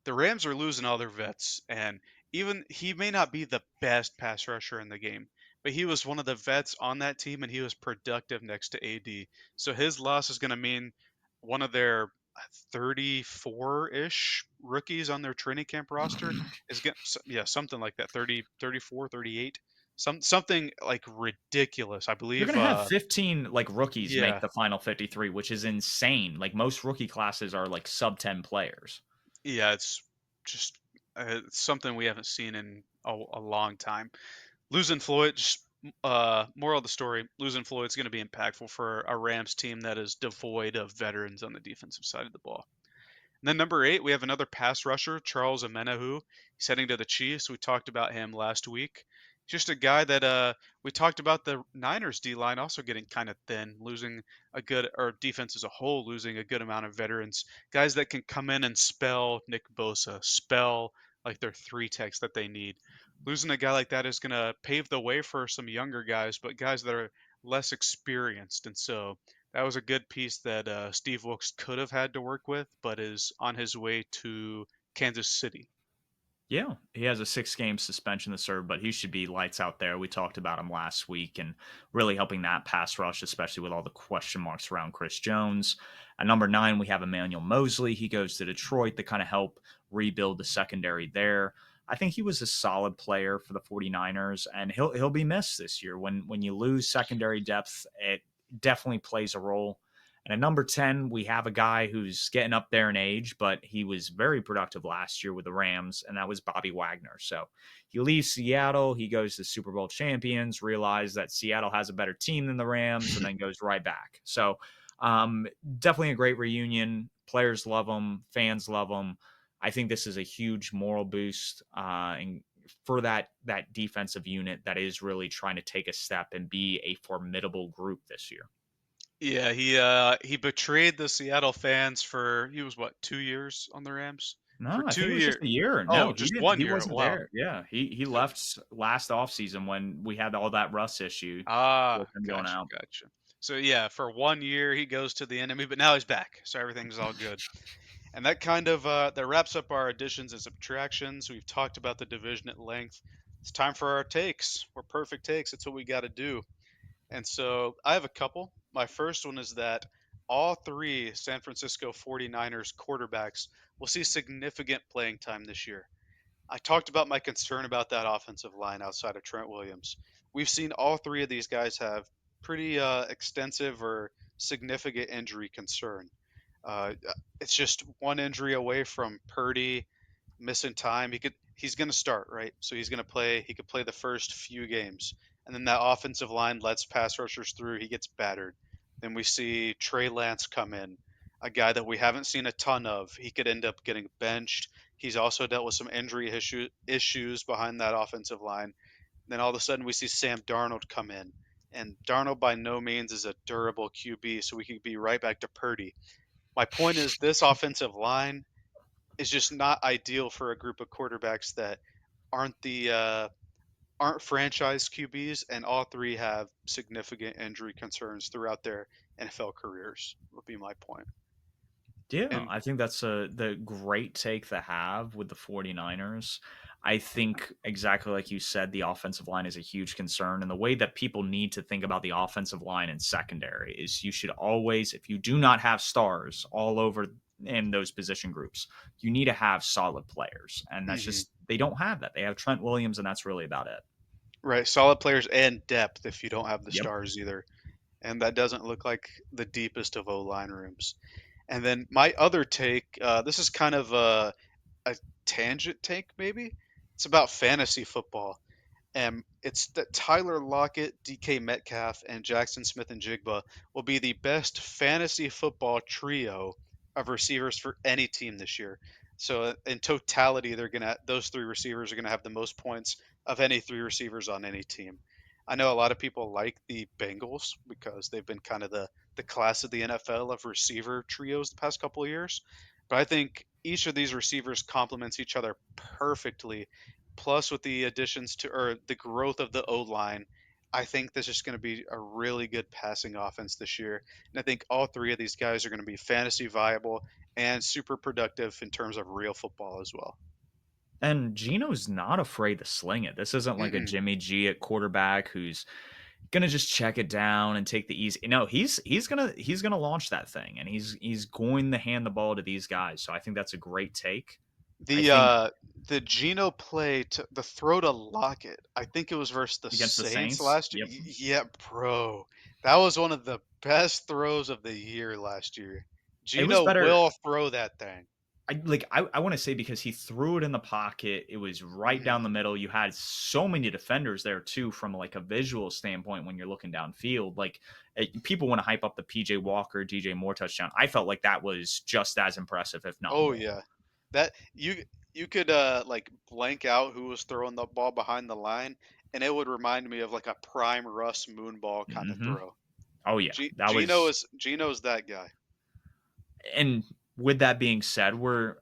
The Rams are losing all their vets, and even he may not be the best pass rusher in the game, but he was one of the vets on that team, and he was productive next to AD. So his loss is going to mean one of their 34-ish rookies on their training camp roster is getting, yeah, something like that, 30, 34, 38, something like ridiculous. I You're believe, gonna have 15 like rookies make yeah, the final 53, which is insane. Like most rookie classes are like sub 10 players. yeah, it's just it's something we haven't seen in a long time. Losing Floyd, just, moral of the story, losing Floyd's going to be impactful for a Rams team that is devoid of veterans on the defensive side of the ball. And then number 8, we have another pass rusher, Charles Amenahu. He's heading to the Chiefs. We talked about him last week. Just a guy that we talked about the Niners D line also getting kind of thin, losing a good or defense as a whole, losing a good amount of veterans, guys that can come in and spell Nick Bosa, spell like their 3 techs that they need. Losing a guy like that is going to pave the way for some younger guys, but guys that are less experienced. And so that was a good piece that Steve Wilkes could have had to work with, but is on his way to Kansas City. Yeah, he has a 6-game suspension to serve, but he should be lights out there. We talked about him last week and really helping that pass rush, especially with all the question marks around Chris Jones. At number 9, we have Emmanuel Mosley. He goes to Detroit to kind of help rebuild the secondary there. I think he was a solid player for the 49ers, and he'll be missed this year. When you lose secondary depth, it definitely plays a role. And at number 10, we have a guy who's getting up there in age, but he was very productive last year with the Rams, and that was Bobby Wagner. So he leaves Seattle. He goes to Super Bowl champions, realizes that Seattle has a better team than the Rams, and then goes right back. So definitely a great reunion. Players love him. Fans love him. I think this is a huge moral boost for that defensive unit that is really trying to take a step and be a formidable group this year. Yeah, he betrayed the Seattle fans for he was what, 2 years on the Rams? For No, I think two it was just years. a year. Oh, No, he just didn't. one He year. wasn't Wow. there. Yeah, he So left last offseason when we had all that Russ issue with him going gotcha, out. gotcha. So yeah, for 1 year he goes to the enemy, but now he's back, so everything's all good. And that kind of that wraps up our additions and subtractions. We've talked about the division at length. It's time for our takes. We're perfect takes. That's what we got to do. And so I have a couple. My first one is that all three San Francisco 49ers quarterbacks will see significant playing time this year. I talked about my concern about that offensive line outside of Trent Williams. We've seen all three of these guys have pretty extensive or significant injury concern. It's just one injury away from Purdy missing time. He's going to start, right? So he's going to play. He could play the first few games, and then that offensive line lets pass rushers through. He gets battered. Then we see Trey Lance come in, a guy that we haven't seen a ton of. He could end up getting benched. He's also dealt with some injury issues behind that offensive line. Then all of a sudden we see Sam Darnold come in, and Darnold by no means is a durable QB, so we could be right back to Purdy. My point is this offensive line is just not ideal for a group of quarterbacks that aren't the aren't franchise QBs, and all three have significant injury concerns throughout their NFL careers. Would be my point. Yeah, And I think that's the great take to have with the 49ers. I think exactly like you said, the offensive line is a huge concern. And the way that people need to think about the offensive line and secondary is you should always, if you do not have stars all over in those position groups, you need to have solid players. And that's mhm, just, they don't have that. They have Trent Williams, and that's really about it. right, solid players and depth if you don't have the Yep. stars either, and that doesn't look like the deepest of O line rooms. And then my other take, this is kind of a tangent take, maybe. It's about fantasy football. And it's that Tyler Lockett, DK Metcalf, and Jackson Smith and Jigba will be the best fantasy football trio of receivers for any team this year. So in totality, those three receivers are gonna have the most points of any three receivers on any team. I know a lot of people like the Bengals because they've been kind of the class of the NFL of receiver trios the past couple of years. But I think each of these receivers complements each other perfectly. Plus, with the additions to or the growth of the O line, I think this is going to be a really good passing offense this year. And I think all three of these guys are going to be fantasy viable and super productive in terms of real football as well. And Gino's not afraid to sling it. This isn't like a Mm-mm. Jimmy G at quarterback who's gonna just check it down and take the easy. No, he's gonna launch that thing, and he's going to hand the ball to these guys. So I think that's a great take. I The think uh the Geno play to the throw to Lockett, I think it was versus the against the Saints Saints, last year. yep, Yeah, bro. That was one of the best throws of the year last year. it was Geno better. will throw that thing. I want to say because he threw it in the pocket, it was right Mhm. down the middle. You had so many defenders there too, from like a visual standpoint when you're looking downfield. Like people want to hype up the PJ Walker, DJ Moore touchdown. I felt like that was just as impressive, if not Oh more. yeah. That you could like blank out who was throwing the ball behind the line, and it would remind me of like a prime Russ moonball kind of Hmm. throw. Oh yeah, that Geno was. is Geno's that guy. And with that being said,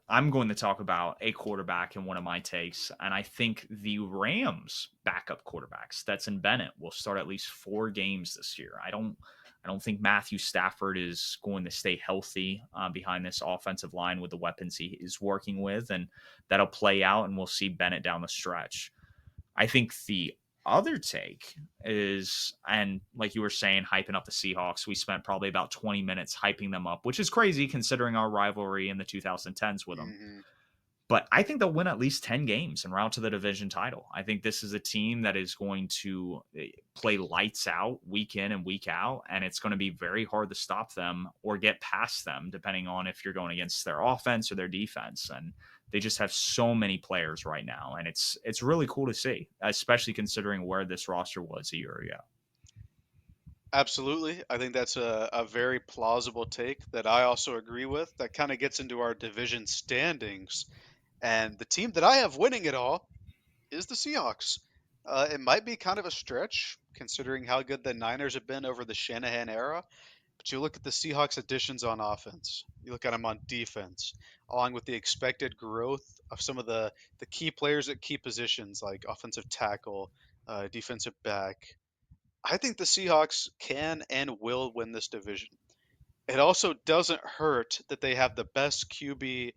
I'm going to talk about a quarterback in one of my takes, and I think the Rams backup quarterback Stetson Bennett will start at least 4 games this year. I don't think Matthew Stafford is going to stay healthy behind this offensive line with the weapons he is working with, and that'll play out, and we'll see Bennett down the stretch. I think the other take is, and like you were saying, hyping up the Seahawks. We spent probably about 20 minutes hyping them up, which is crazy considering our rivalry in the 2010s with them. Hmm. But I think they'll win at least 10 games and route to the division title. I think this is a team that is going to play lights out week in and week out, and it's going to be very hard to stop them or get past them, depending on if you're going against their offense or their defense. And they just have so many players right now, and it's really cool to see, especially considering where this roster was a year ago. Absolutely. I think that's a very plausible take that I also agree with. That kind of gets into our division standings. And the team that I have winning it all is the Seahawks. It might be kind of a stretch considering how good the Niners have been over the Shanahan era. But you look at the Seahawks additions on offense, you look at them on defense, along with the expected growth of some of the key players at key positions like offensive tackle, defensive back. I think the Seahawks can and will win this division. It also doesn't hurt that they have the best QB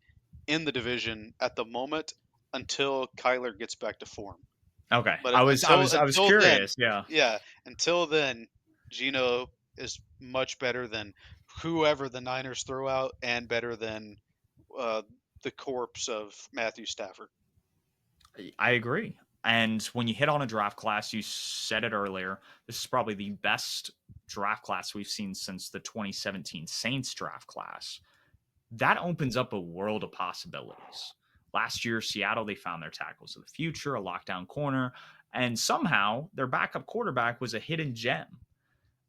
in the division at the moment until Kyler gets back to form. Okay. But I was I until was I was until then, curious. Yeah. yeah, until then, Gino is much better than whoever the Niners throw out, and better than uh, the corpse of Matthew Stafford. I agree. And when you hit on a draft class, you said it earlier, this is probably the best draft class we've seen since the 2017 Saints draft class. That opens up a world of possibilities. Last year, Seattle, they found their tackles of the future, a lockdown corner, and somehow their backup quarterback was a hidden gem.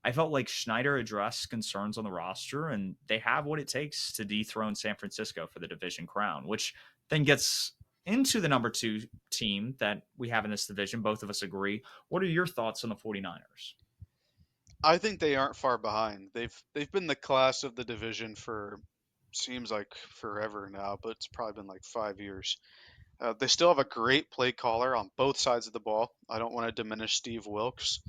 I felt like Schneider addressed concerns on the roster, and they have what it takes to dethrone San Francisco for the division crown, which then gets into the number two team that we have in this division. Both of us agree. What are your thoughts on the 49ers? I think they aren't far behind. They've been the class of the division for seems like forever now, but it's probably been like 5 years. They still have a great play caller on both sides of the ball. I don't want to diminish Steve Wilkes.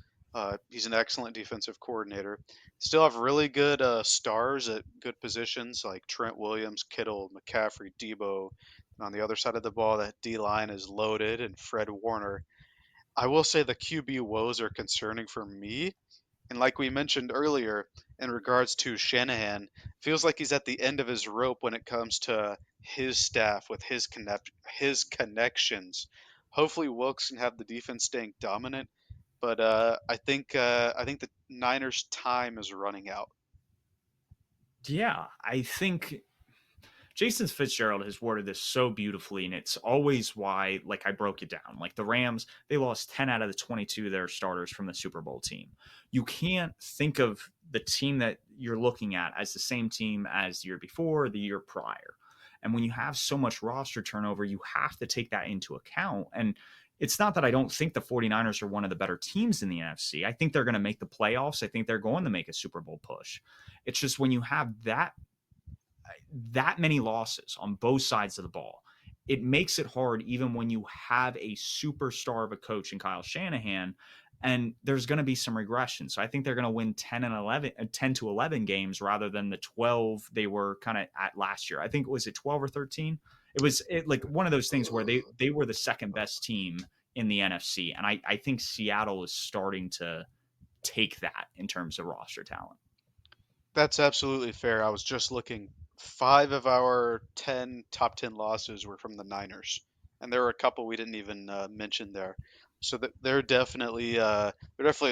He's an excellent defensive coordinator. Still have really good stars at good positions like Trent Williams, Kittle, McCaffrey, Debo. And on the other side of the ball, that D line is loaded, and Fred Warner. I will say the QB woes are concerning for me. And like we mentioned earlier, in regards to Shanahan, feels like he's at the end of his rope when it comes to his staff with his connections. Hopefully, Wilkes can have the defense staying dominant, but I think the Niners' time is running out. Yeah, I think Jason Fitzgerald has worded this so beautifully, and it's always why, like, I broke it down. Like, the Rams, they lost 10 out of the 22 of their starters from the Super Bowl team. You can't think of the team that you're looking at as the same team as the year before or the year prior. And when you have so much roster turnover, you have to take that into account. And it's not that I don't think the 49ers are one of the better teams in the NFC. I think they're going to make the playoffs. I think they're going to make a Super Bowl push. It's just when you have that many losses on both sides of the ball, it makes it hard even when you have a superstar of a coach in Kyle Shanahan, and there's going to be some regression. So I think they're going to win 10 to 11 games rather than the 12 they were kind of at last year. I think, was it 12 or 13? Like one of those things where they were the second best team in the NFC, and I think Seattle is starting to take that in terms of roster talent. That's absolutely fair. I was just looking. Five of our top 10 losses were from the Niners, and there were a couple we didn't even mention there. So that they're definitely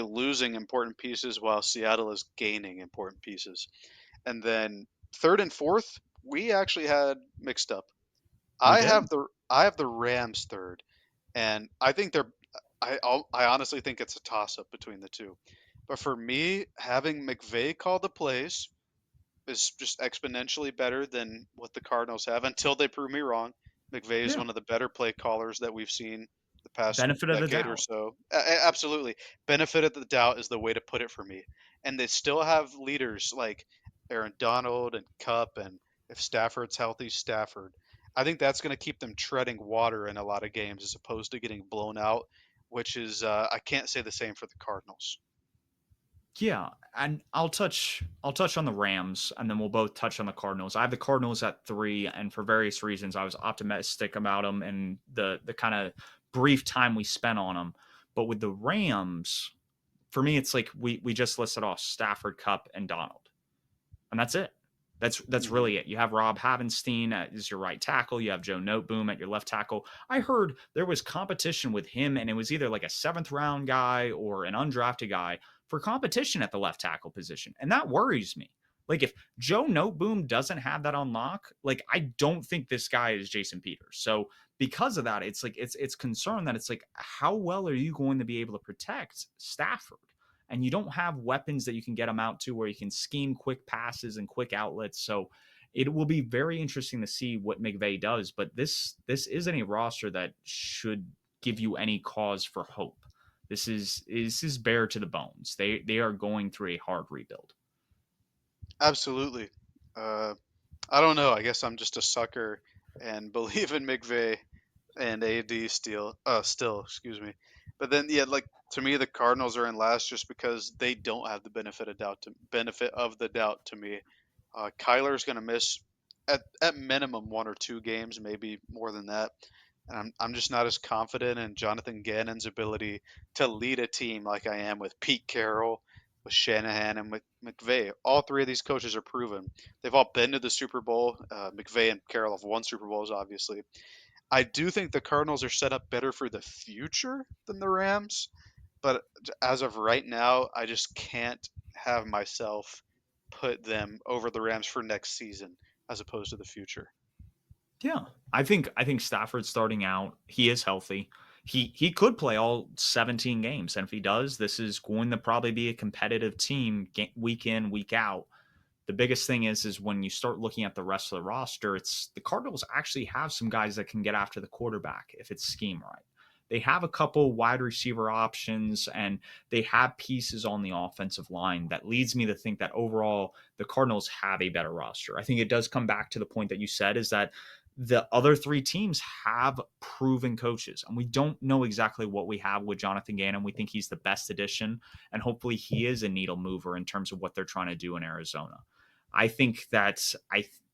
losing important pieces while Seattle is gaining important pieces. And then third and fourth, we actually had mixed up. We I did. have the I have the Rams third, and I think I honestly think it's a toss up between the two. But for me, having McVay call the plays is just exponentially better than what the Cardinals have until they prove me wrong. McVay is Yeah. one of the better play callers that we've seen the past Benefit of the decade or doubt. so. Absolutely. Benefit of the doubt is the way to put it for me. And they still have leaders like Aaron Donald and Cup, and if Stafford's healthy, Stafford. I think that's going to keep them treading water in a lot of games as opposed to getting blown out, which is I can't say the same for the Cardinals. Yeah, and I'll touch on the Rams, and then we'll both touch on the Cardinals. I have the Cardinals at 3, and for various reasons, I was optimistic about them and the kind of brief time we spent on them. But with the Rams, for me, it's like we just listed off Stafford, Cup, and Donald, and that's it. That's Hmm. really it. You have Rob Havenstein as your right tackle. You have Joe Noteboom at your left tackle. I heard there was competition with him, and it was either like a seventh round guy or an undrafted guy for competition at the left tackle position, and that worries me. Like if Joe Noteboom doesn't have that on lock, like I don't think this guy is Jason Peters. So because of that, it's like it's concerned that it's like how well are you going to be able to protect Stafford? And you don't have weapons that you can get them out to where you can scheme quick passes and quick outlets. So it will be very interesting to see what McVay does. But this isn't a roster that should give you any cause for hope. This is bare to the bones. They are going through a hard rebuild. Absolutely. Uh, I don't know. I guess I'm just a sucker and believe in McVay and AD still, excuse me. But then, yeah, like to me, the Cardinals are in last just because they don't have the benefit of the doubt to me. Kyler's going to miss at minimum 1 or 2 games, maybe more than that. And I'm just not as confident in Jonathan Gannon's ability to lead a team like I am with Pete Carroll, with Shanahan, and with McVay. All three of these coaches are proven. They've all been to the Super Bowl. McVay and Carroll have won Super Bowls, obviously. I do think the Cardinals are set up better for the future than the Rams, but as of right now, I just can't have myself put them over the Rams for next season as opposed to the future. Yeah, I think Stafford starting out, he is healthy. He could play all 17 games, and if he does, this is going to probably be a competitive team week in, week out. The biggest thing is when you start looking at the rest of the roster, it's the Cardinals actually have some guys that can get after the quarterback if it's scheme right. They have a couple wide receiver options and they have pieces on the offensive line that leads me to think that overall the Cardinals have a better roster. I think it does come back to the point that you said is that the other three teams have proven coaches, and we don't know exactly what we have with Jonathan Gannon. We think he's the best addition, and hopefully he is a needle mover in terms of what they're trying to do in Arizona. I think that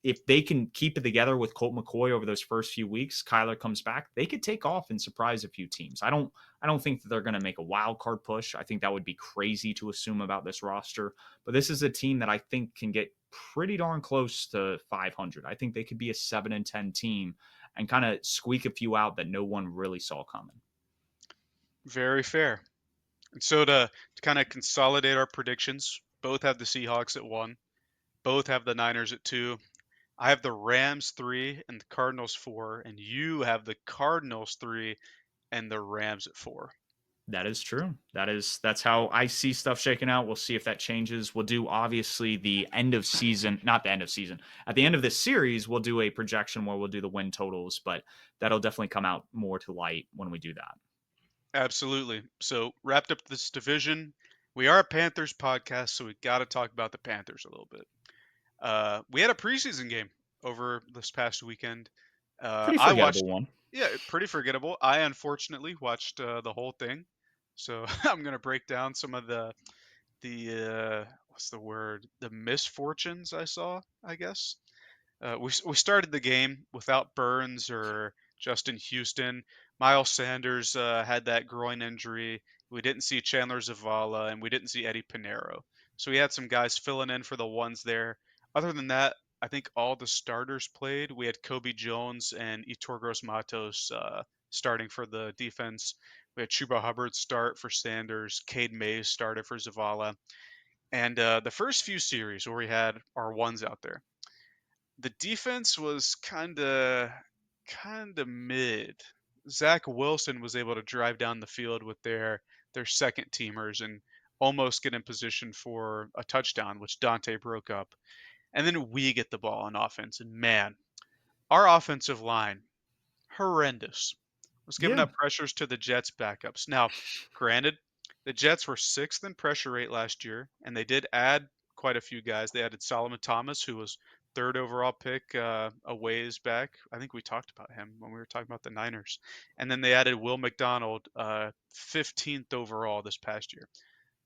if they can keep it together with Colt McCoy over those first few weeks, Kyler comes back, they could take off and surprise a few teams. I don't think that they're going to make a wild card push. I think that would be crazy to assume about this roster, but this is a team that I think can get pretty darn close to 500. I think they could be a 7-10 team and kind of squeak a few out that no one really saw coming. Very fair. And so to kind of consolidate our predictions, both have the Seahawks at 1, both have the Niners at 2. I have the Rams 3 and the Cardinals 4, and you have the Cardinals 3 and the Rams at 4. That is true. That's how I see stuff shaking out. We'll see if that changes. We'll do obviously the end of season, not the end of season. At the end of this series, we'll do a projection where we'll do the win totals, but that'll definitely come out more to light when we do that. Absolutely. So wrapped up this division. We are a Panthers podcast, so we got to talk about the Panthers a little bit. We had a preseason game over this past weekend. Pretty I forgettable watched, one. yeah, pretty forgettable. I unfortunately watched the whole thing, so I'm gonna break down some of the what's the word? The misfortunes I saw, I guess. We started the game without Burns or Justin Houston. Miles Sanders had that groin injury. We didn't see Chandler Zavala, and we didn't see Eddie Pinero. So we had some guys filling in for the ones there. Other than that, I think all the starters played. We had Kobe Jones and Itor Gross Matos starting for the defense. We had Chuba Hubbard start for Sanders. Cade Mays started for Zavala. And the first few series where we had our ones out there, the defense was kind of mid. Zach Wilson was able to drive down the field with their second teamers and almost get in position for a touchdown, which Dante broke up. And then we get the ball on offense, and man, our offensive line horrendous. Was giving Yeah. up pressures to the Jets backups. Now, granted, the Jets were sixth in pressure rate last year, and they did add quite a few guys. They added Solomon Thomas, who was third overall pick a ways back. I think we talked about him when we were talking about the Niners. And then they added Will McDonald, 15th overall this past year.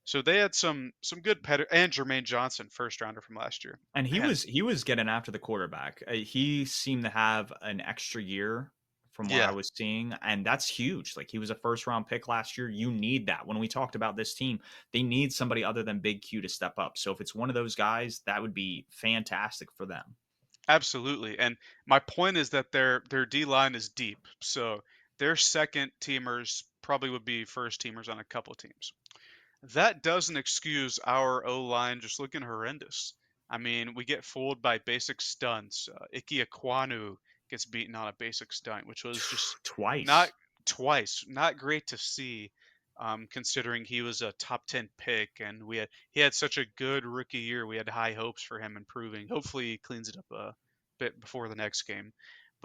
So they had some good and Jermaine Johnson, first rounder from last year. And he Man, was he was getting after the quarterback. He seemed to have an extra year from what I yeah, was seeing, and that's huge. Like he was a first round pick last year. You need that. When we talked about this team, they need somebody other than Big Q to step up. So if it's one of those guys, that would be fantastic for them. absolutely. And my point is that their D line is deep. So their second teamers probably would be first teamers on a couple teams. That doesn't excuse our O line just looking horrendous. I mean, we get fooled by basic stunts. Ike Aquanu gets beaten on a basic stunt, which was just not Twice. not great to see, considering he was a top 10 pick and he had such a good rookie year. We had high hopes for him improving. Hopefully, he cleans it up a bit before the next game.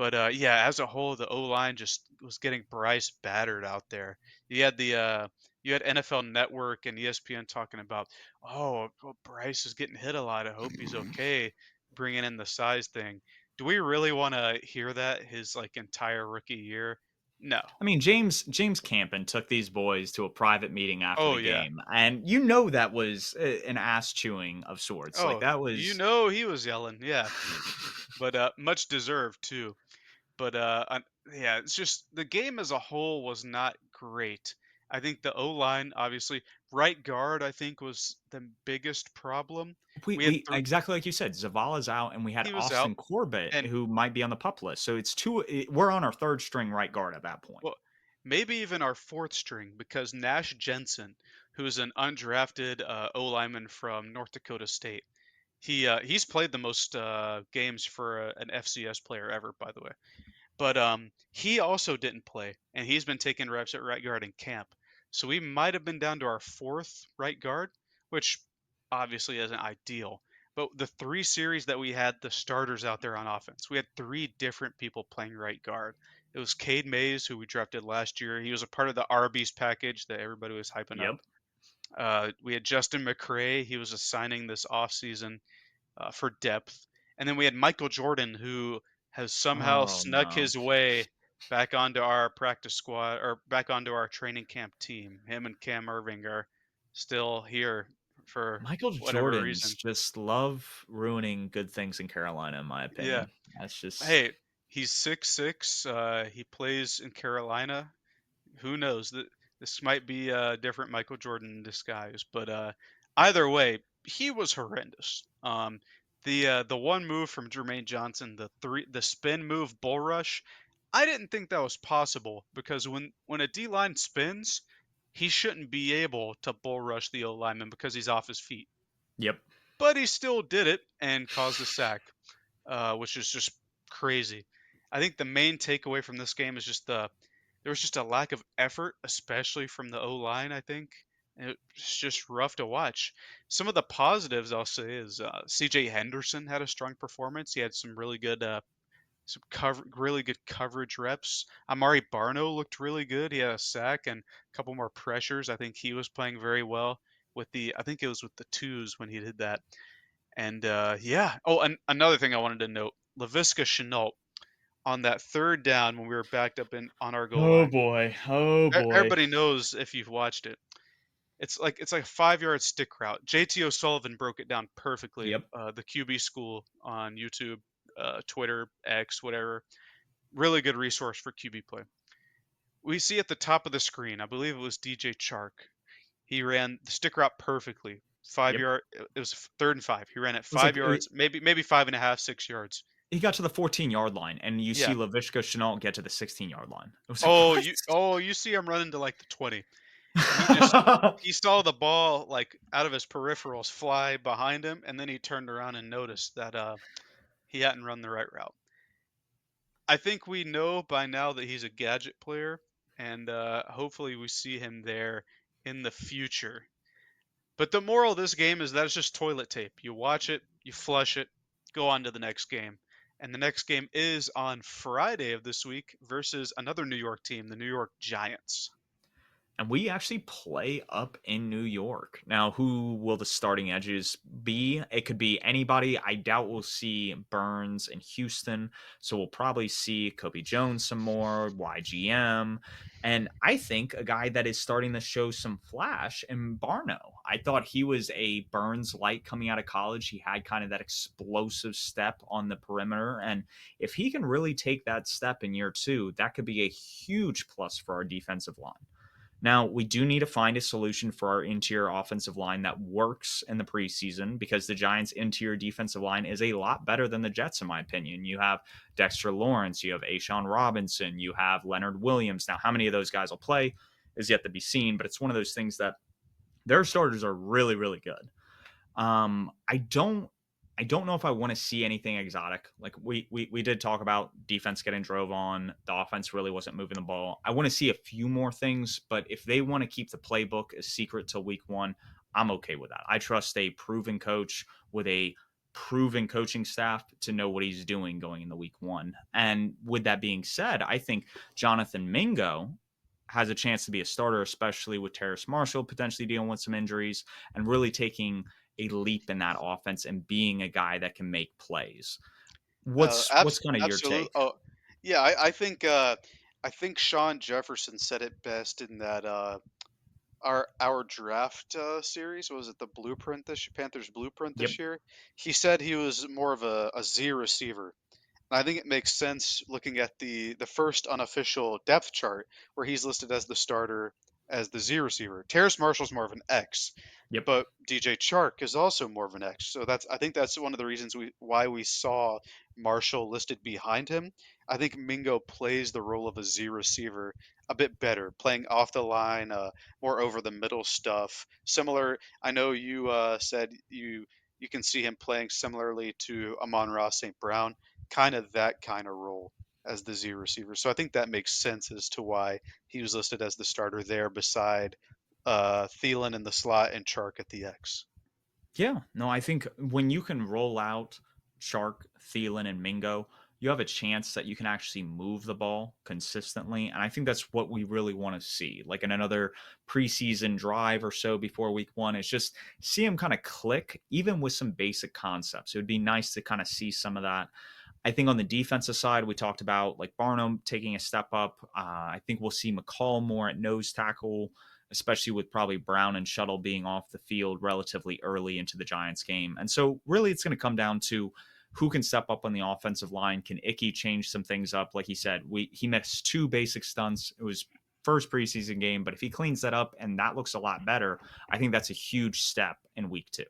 But yeah, as a whole, the O line just was getting Bryce battered out there. You had you had NFL Network and ESPN talking about, oh, well, Bryce is getting hit a lot. I hope he's okay, bringing in the size thing. Do we really want to hear that his like entire rookie year? No. I mean, James Campen took these boys to a private meeting after Oh the yeah. game, and you know that was an ass chewing of sorts. Like Oh, that you was know he was yelling. Yeah, but much deserved too. But yeah, it's just the game as a whole was not great. I think the O line, obviously, right guard, I think was the biggest problem. we We had we exactly like you said, Zavala's out, and we had he was out, Austin Corbett and who might be on the pup list. So it's we're on our third string right guard at that point. well, maybe even our fourth string because Nash Jensen, who's an undrafted O lineman from North Dakota State, he's played the most games for an FCS player ever, by the way. But he also didn't play, and he's been taking reps at right guard in camp. So we might have been down to our fourth right guard, which obviously isn't ideal. But the three series that we had, the starters out there on offense, we had three different people playing right guard. It was Cade Mays, who we drafted last year. He was a part of the Arby's package that everybody was hyping up. Yep. We had Justin McCray. He was a signing this offseason for depth. And then we had Michael Jordan, who has somehow Oh snuck no. his way back onto our practice squad or back onto our training camp team. Him and Cam Irving are still here for Michael whatever Jordan's reason. just love ruining good things in Carolina, in my Yeah. opinion. That's just Hey, he's 6'6". He plays in Carolina. Who knows? This might be a different Michael Jordan in disguise, but either way, he was horrendous. The one move from Jermaine Johnson, the spin move bull rush, I didn't think that was possible because when a D line spins, he shouldn't be able to bull rush the O lineman because he's off his feet. yep. But he still did it and caused a sack, which is just crazy. I think the main takeaway from this game is just there was just a lack of effort, especially from the O line. I think and it's just rough to watch. Some of the positives I'll say is C.J. Henderson had a strong performance. He had some really good really good coverage reps. Amari Barno looked really good. He had a sack and a couple more pressures. I think he was playing very well with I think it was with the twos when he did that. And yeah. Oh, and another thing I wanted to note: Laviska Shenault on that third down when we were backed up in on our goal Oh line. boy. Oh boy. Everybody knows if you've watched it. It's like a 5 yard stick route. JT O'Sullivan broke it down perfectly. Yep. The QB School on YouTube, Twitter, X, whatever. Really good resource for QB play. We see at the top of the screen, I believe it was DJ Chark. He ran the stick route perfectly. Five Yep. yard. It was 3rd and 5. He ran it It was like 5 yards, maybe 5.5, 6 yards. he got to the 14-yard line, and you see Yeah. Lavishka Chenault get to the 16-yard line. It was like, Oh, what? you see him running to like the 20. He just he saw the ball like out of his peripherals fly behind him, and then he turned around and noticed that he hadn't run the right route. I think we know by now that he's a gadget player, and hopefully we see him there in the future. But the moral of this game is that it's just toilet tape. You watch it, you flush it, go on to the next game. And the next game is on Friday of this week versus another New York team, the New York Giants. And we actually play up in New York. Now, who will the starting edges be? It could be anybody. I doubt we'll see Burns in Houston. So we'll probably see Kobe Jones some more, YGM. And I think a guy that is starting to show some flash in Barno. I thought he was a Burns light coming out of college. He had kind of that explosive step on the perimeter. And if he can really take that step in year two, that could be a huge plus for our defensive line. Now, we do need to find a solution for our interior offensive line that works in the preseason because the Giants' interior defensive line is a lot better than the Jets, in my opinion. You have Dexter Lawrence, you have Ashawn Robinson, you have Leonard Williams. Now, how many of those guys will play is yet to be seen, but it's one of those things that their starters are really, really good. I don't know if I want to see anything exotic. Like we did talk about defense getting drove on. The offense really wasn't moving the ball. I want to see a few more things, but if they want to keep the playbook a secret till week one, I'm okay with that. I trust a proven coach with a proven coaching staff to know what he's doing going into week one. And with that being said, I think Jonathan Mingo has a chance to be a starter, especially with Terrace Marshall potentially dealing with some injuries and really taking a leap in that offense and being a guy that can make plays. What's kind of your Absolutely. take? Oh, yeah. I think Sean Jefferson said it best in that our draft series. Was it the Blueprint Panthers Blueprint Yep. this year? He said he was more of a Z receiver. And I think it makes sense looking at the first unofficial depth chart where he's listed as the starter as the Z receiver. Terrace Marshall's more of an X, Yep. but DJ Chark is also more of an X. So I think that's one of the reasons why we saw Marshall listed behind him. I think Mingo plays the role of a Z receiver a bit better, playing off the line, more over the middle stuff. Similar, I know you said you can see him playing similarly to Amon-Ra St. Brown, kind of that kind of role as the Z receiver. So I think that makes sense as to why he was listed as the starter there beside Thielen in the slot and Chark at the X. Yeah, no, I think when you can roll out Shark, Thielen, and Mingo, you have a chance that you can actually move the ball consistently. And I think that's what we really want to see. Like in another preseason drive or so before week one, it's just see him kind of click, even with some basic concepts. It would be nice to kind of see some of that. I think on the defensive side, we talked about like Barnum taking a step up. I think we'll see McCall more at nose tackle, especially with probably Brown and Shuttle being off the field relatively early into the Giants game. And so really it's going to come down to who can step up on the offensive line. Can Icky change some things up? Like he said, he missed two basic stunts. It was first preseason game, but if he cleans that up and that looks a lot better, I think that's a huge step in week two.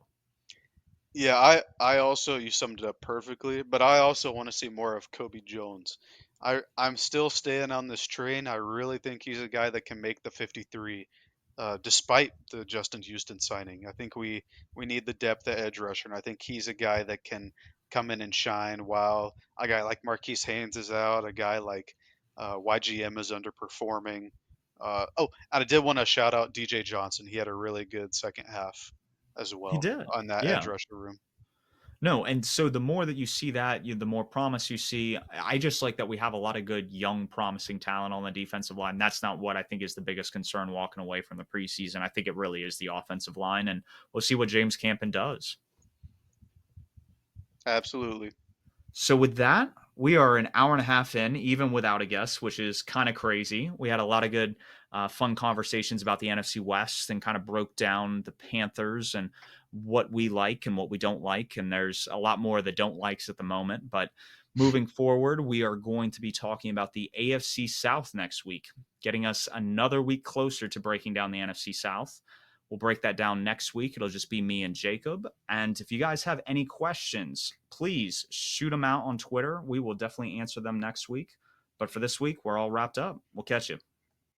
Yeah, I also you summed it up perfectly, but I also want to see more of Kobe Jones. I'm still staying on this train. I really think he's a guy that can make the 53, despite the Justin Houston signing. I think we need the depth at edge rusher, and I think he's a guy that can come in and shine while a guy like Marquise Haynes is out, a guy like YGM is underperforming. Oh, and I did want to shout out DJ Johnson. He had a really good second half as He well did. on that edge Yeah. rusher room. No, and so the more that you see that, the more promise you see. I just like that we have a lot of good, young, promising talent on the defensive line. That's not what I think is the biggest concern walking away from the preseason. I think it really is the offensive line, and we'll see what James Campen does. Absolutely. So with that, we are an hour and a half in, even without a guest, which is kind of crazy. We had a lot of good, fun conversations about the NFC West and kind of broke down the Panthers and what we like and what we don't like. And there's a lot more that don't likes at the moment. But moving forward, we are going to be talking about the AFC South next week, getting us another week closer to breaking down the NFC South. We'll break that down next week. It'll just be me and Jacob. And if you guys have any questions, please shoot them out on Twitter. We will definitely answer them next week. But for this week, we're all wrapped up. We'll catch you.